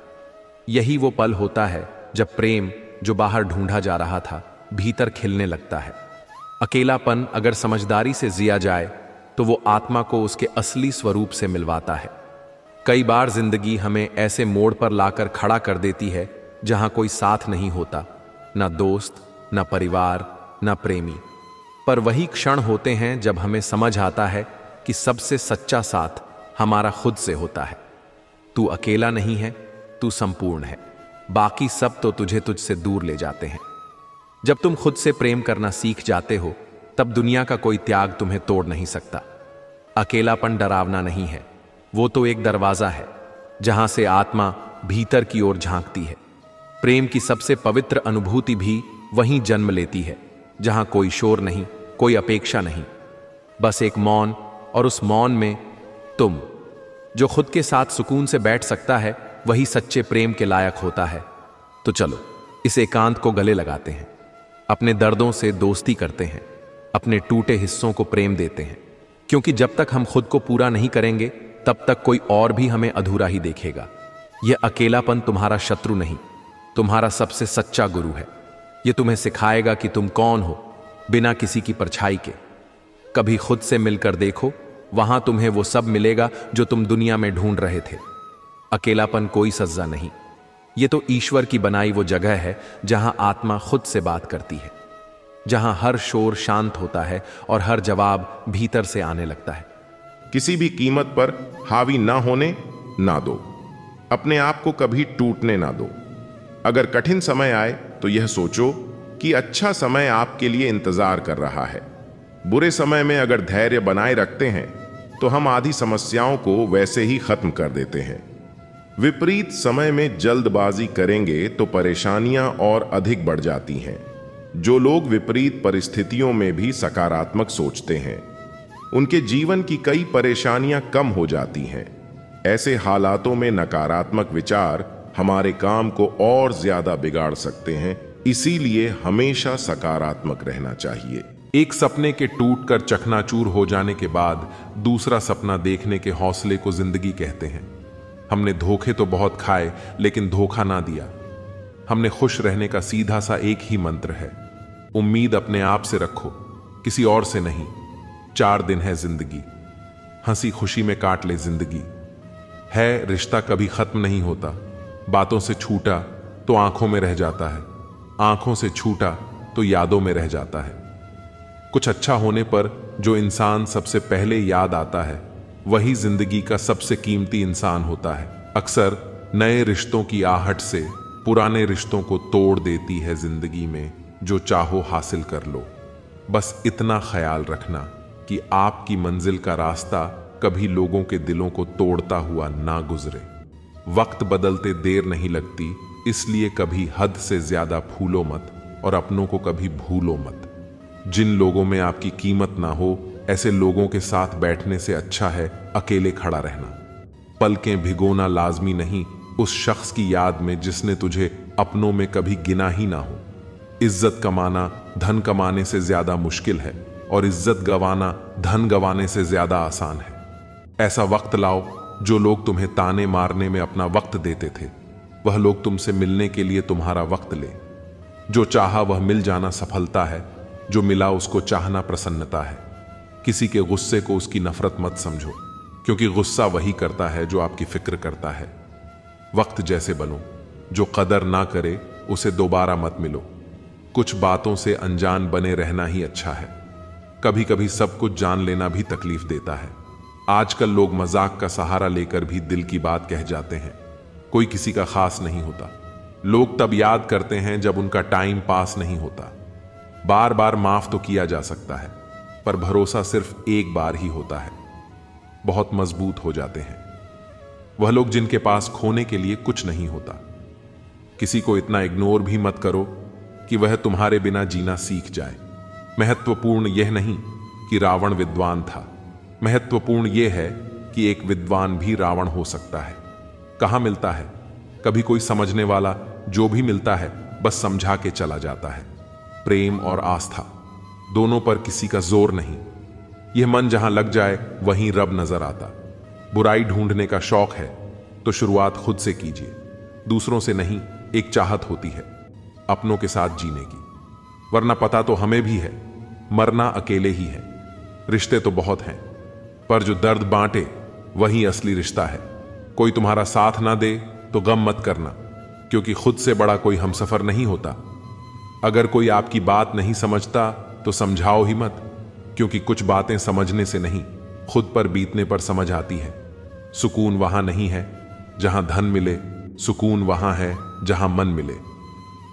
यही वो पल होता है जब प्रेम जो बाहर ढूंढा जा रहा था, भीतर खिलने लगता है। अकेलापन अगर समझदारी से जिया जाए, तो वो आत्मा को उसके असली स्वरूप से मिलवाता है। कई बार जिंदगी हमें ऐसे मोड़ पर लाकर खड़ा कर देती है जहां कोई साथ नहीं होता, ना दोस्त, ना परिवार, ना प्रेमी। पर वही क्षण होते हैं जब हमें समझ आता है कि सबसे सच्चा साथ हमारा खुद से होता है। तू अकेला नहीं है, तू संपूर्ण है। बाकी सब तो तुझे तुझसे दूर ले जाते हैं। जब तुम खुद से प्रेम करना सीख जाते हो, तब दुनिया का कोई त्याग तुम्हें तोड़ नहीं सकता। अकेलापन डरावना नहीं है, वो तो एक दरवाजा है जहां से आत्मा भीतर की ओर झांकती है। प्रेम की सबसे पवित्र अनुभूति भी वहीं जन्म लेती है, जहां कोई शोर नहीं, कोई अपेक्षा नहीं, बस एक मौन, और उस मौन में तुम। जो खुद के साथ सुकून से बैठ सकता है वही सच्चे प्रेम के लायक होता है। तो चलो इस एकांत को गले लगाते हैं, अपने दर्दों से दोस्ती करते हैं, अपने टूटे हिस्सों को प्रेम देते हैं, क्योंकि जब तक हम खुद को पूरा नहीं करेंगे तब तक कोई और भी हमें अधूरा ही देखेगा। यह अकेलापन तुम्हारा शत्रु नहीं, तुम्हारा सबसे सच्चा गुरु है। यह तुम्हें सिखाएगा कि तुम कौन हो, बिना किसी की परछाई के। कभी खुद से मिलकर देखो, वहां तुम्हें वो सब मिलेगा जो तुम दुनिया में ढूंढ रहे थे। अकेलापन कोई सज्जा नहीं, ये तो ईश्वर की बनाई वो जगह है जहां आत्मा खुद से बात करती है, जहां हर शोर शांत होता है और हर जवाब भीतर से आने लगता है। किसी भी कीमत पर हावी ना होने ना दो, अपने आप को कभी टूटने ना दो। अगर कठिन समय आए तो यह सोचो कि अच्छा समय आपके लिए इंतजार कर रहा है। बुरे समय में अगर धैर्य बनाए रखते हैं तो हम आधी समस्याओं को वैसे ही खत्म कर देते हैं। विपरीत समय में जल्दबाजी करेंगे तो परेशानियां और अधिक बढ़ जाती हैं। जो लोग विपरीत परिस्थितियों में भी सकारात्मक सोचते हैं, उनके जीवन की कई परेशानियां कम हो जाती हैं। ऐसे हालातों में नकारात्मक विचार हमारे काम को और ज्यादा बिगाड़ सकते हैं, इसीलिए हमेशा सकारात्मक रहना चाहिए। एक सपने के टूटकर चकनाचूर हो जाने के बाद दूसरा सपना देखने के हौसले को जिंदगी कहते हैं। हमने धोखे तो बहुत खाए, लेकिन धोखा ना दिया। हमने खुश रहने का सीधा सा एक ही मंत्र है, उम्मीद अपने आप से रखो, किसी और से नहीं। 4 दिन है जिंदगी, हंसी खुशी में काट ले जिंदगी। है रिश्ता कभी खत्म नहीं होता, बातों से छूटा तो आंखों में रह जाता है, आंखों से छूटा तो यादों में रह जाता है। कुछ अच्छा होने पर जो इंसान सबसे पहले याद आता है वही जिंदगी का सबसे कीमती इंसान होता है। अक्सर नए रिश्तों की आहट से पुराने रिश्तों को तोड़ देती है जिंदगी में, जो चाहो हासिल कर लो। बस इतना ख्याल रखना कि आपकी मंजिल का रास्ता कभी लोगों के दिलों को तोड़ता हुआ ना गुजरे। वक्त बदलते देर नहीं लगती, इसलिए कभी हद से ज्यादा फूलो मत और अपनों को कभी भूलो मत। जिन लोगों में आपकी कीमत ना हो, ऐसे लोगों के साथ बैठने से अच्छा है अकेले खड़ा रहना। पलकें भिगोना लाजमी नहीं उस शख्स की याद में जिसने तुझे अपनों में कभी गिना ही ना हो। इज्जत कमाना धन कमाने से ज्यादा मुश्किल है और इज्जत गंवाना धन गंवाने से ज्यादा आसान है। ऐसा वक्त लाओ जो लोग तुम्हें ताने मारने में अपना वक्त देते थे, वह लोग तुमसे मिलने के लिए तुम्हारा वक्त ले। जो चाहा वह मिल जाना सफलता है, जो मिला उसको चाहना प्रसन्नता है। किसी के गुस्से को उसकी नफरत मत समझो, क्योंकि गुस्सा वही करता है जो आपकी फिक्र करता है। वक्त जैसे बनो, जो कदर ना करे उसे दोबारा मत मिलो। कुछ बातों से अनजान बने रहना ही अच्छा है। कभी कभी सब कुछ जान लेना भी तकलीफ देता है। आजकल लोग मजाक का सहारा लेकर भी दिल की बात कह जाते हैं। कोई किसी का खास नहीं होता। लोग तब याद करते हैं जब उनका टाइम पास नहीं होता। बार बार माफ तो किया जा सकता है, पर भरोसा सिर्फ एक बार ही होता है। बहुत मजबूत हो जाते हैं वह लोग जिनके पास खोने के लिए कुछ नहीं होता। किसी को इतना इग्नोर भी मत करो कि वह तुम्हारे बिना जीना सीख जाए। महत्वपूर्ण यह नहीं कि रावण विद्वान था, महत्वपूर्ण यह है कि एक विद्वान भी रावण हो सकता है। कहां मिलता है? कभी कोई समझने वाला जो भी मिलता है बस समझा के चला जाता है। प्रेम और आस्था दोनों पर किसी का जोर नहीं। यह मन जहां लग जाए वहीं रब नजर आता। बुराई ढूंढने का शौक है तो शुरुआत खुद से कीजिए, दूसरों से नहीं। एक चाहत होती है अपनों के साथ जीने की, वरना पता तो हमें भी है मरना अकेले ही है। रिश्ते तो बहुत हैं, पर जो दर्द बांटे वही असली रिश्ता है। कोई तुम्हारा साथ ना दे तो गम मत करना, क्योंकि खुद से बड़ा कोई हमसफर नहीं होता। अगर कोई आपकी बात नहीं समझता तो समझाओ ही मत, क्योंकि कुछ बातें समझने से नहीं खुद पर बीतने पर समझ आती है। सुकून वहां नहीं है जहां धन मिले, सुकून वहां है जहां मन मिले।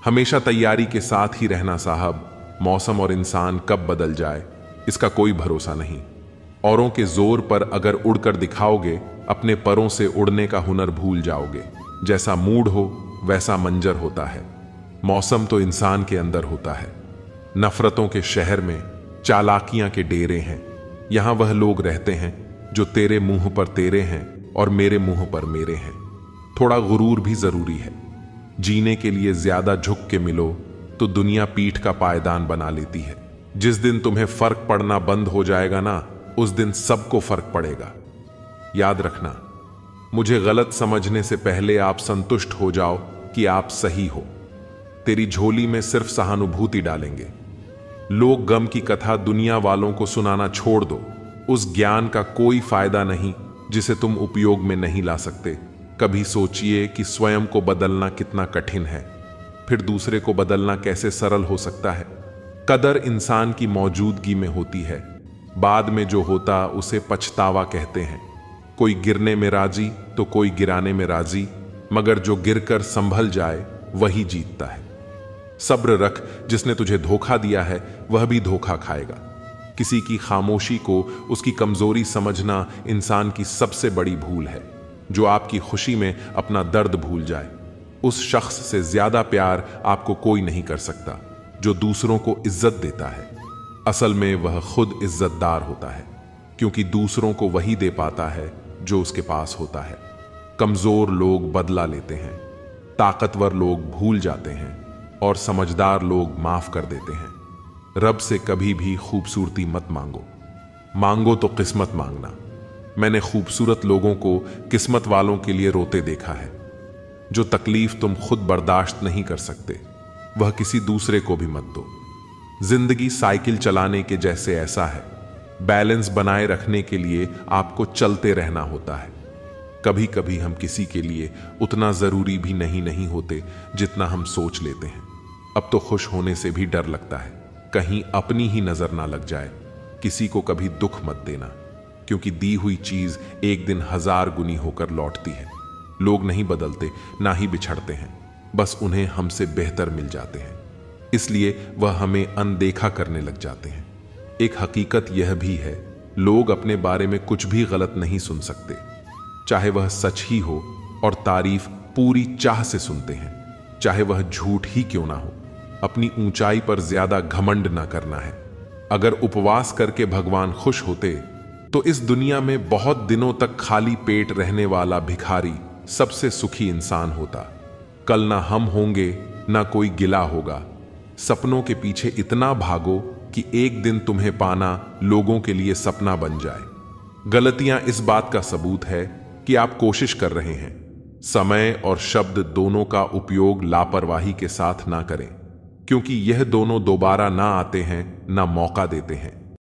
हमेशा तैयारी के साथ ही रहना साहब। मौसम और इंसान कब बदल जाए इसका कोई भरोसा नहीं। औरों के जोर पर अगर उड़कर दिखाओगे, अपने परों से उड़ने का हुनर भूल जाओगे। जैसा मूड हो वैसा मंजर होता है। मौसम तो इंसान के अंदर होता है। नफरतों के शहर में चालाकियां के डेरे हैं। यहां वह लोग रहते हैं जो तेरे मुंह पर तेरे हैं और मेरे मुंह पर मेरे हैं। थोड़ा गुरूर भी जरूरी है। जीने के लिए ज्यादा झुक के मिलो तो दुनिया पीठ का पायदान बना लेती है। जिस दिन तुम्हें फर्क पड़ना बंद हो जाएगा ना, उस दिन सबको फर्क पड़ेगा। याद रखना, मुझे गलत समझने से पहले आप संतुष्ट हो जाओ कि आप सही हो। तेरी झोली में सिर्फ सहानुभूति डालेंगे। लोग गम की कथा दुनिया वालों को सुनाना छोड़ दो। उस ज्ञान का कोई फायदा नहीं जिसे तुम उपयोग में नहीं ला सकते। कभी सोचिए कि स्वयं को बदलना कितना कठिन है, फिर दूसरे को बदलना कैसे सरल हो सकता है। कदर इंसान की मौजूदगी में होती है। बाद में जो होता उसे पछतावा कहते हैं। कोई गिरने में राजी तो कोई गिराने में राजी, मगर जो गिरकर संभल जाए वही जीतता है। सब्र रख, जिसने तुझे धोखा दिया है वह भी धोखा खाएगा। किसी की खामोशी को उसकी कमजोरी समझना इंसान की सबसे बड़ी भूल है। जो आपकी खुशी में अपना दर्द भूल जाए, उस शख्स से ज्यादा प्यार आपको कोई नहीं कर सकता। जो दूसरों को इज्जत देता है, असल में वह खुद इज्जतदार होता है, क्योंकि दूसरों को वही दे पाता है जो उसके पास होता है। कमजोर लोग बदला लेते हैं, ताकतवर लोग भूल जाते हैं और समझदार लोग माफ कर देते हैं। रब से कभी भी खूबसूरती मत मांगो, मांगो तो किस्मत मांगना। मैंने खूबसूरत लोगों को किस्मत वालों के लिए रोते देखा है। जो तकलीफ तुम खुद बर्दाश्त नहीं कर सकते, वह किसी दूसरे को भी मत दो। जिंदगी साइकिल चलाने के जैसे ऐसा है। बैलेंस बनाए रखने के लिए आपको चलते रहना होता है। कभी कभी हम किसी के लिए उतना जरूरी भी नहीं होते जितना हम सोच लेते हैं। अब तो खुश होने से भी डर लगता है, कहीं अपनी ही नजर ना लग जाए। किसी को कभी दुख मत देना, क्योंकि दी हुई चीज एक दिन 1000 गुनी होकर लौटती है। लोग नहीं बदलते, ना ही बिछड़ते हैं, बस उन्हें हमसे बेहतर मिल जाते हैं, इसलिए वह हमें अनदेखा करने लग जाते हैं। एक हकीकत यह भी है, लोग अपने बारे में कुछ भी गलत नहीं सुन सकते, चाहे वह सच ही हो, और तारीफ पूरी चाह से सुनते हैं, चाहे वह झूठ ही क्यों ना हो। अपनी ऊंचाई पर ज्यादा घमंड ना करना है। अगर उपवास करके भगवान खुश होते तो इस दुनिया में बहुत दिनों तक खाली पेट रहने वाला भिखारी सबसे सुखी इंसान होता। कल ना हम होंगे ना कोई गिला होगा। सपनों के पीछे इतना भागो कि एक दिन तुम्हें पाना लोगों के लिए सपना बन जाए। गलतियां इस बात का सबूत है कि आप कोशिश कर रहे हैं। समय और शब्द दोनों का उपयोग लापरवाही के साथ ना करें, क्योंकि यह दोनों दोबारा ना आते हैं, ना मौका देते हैं।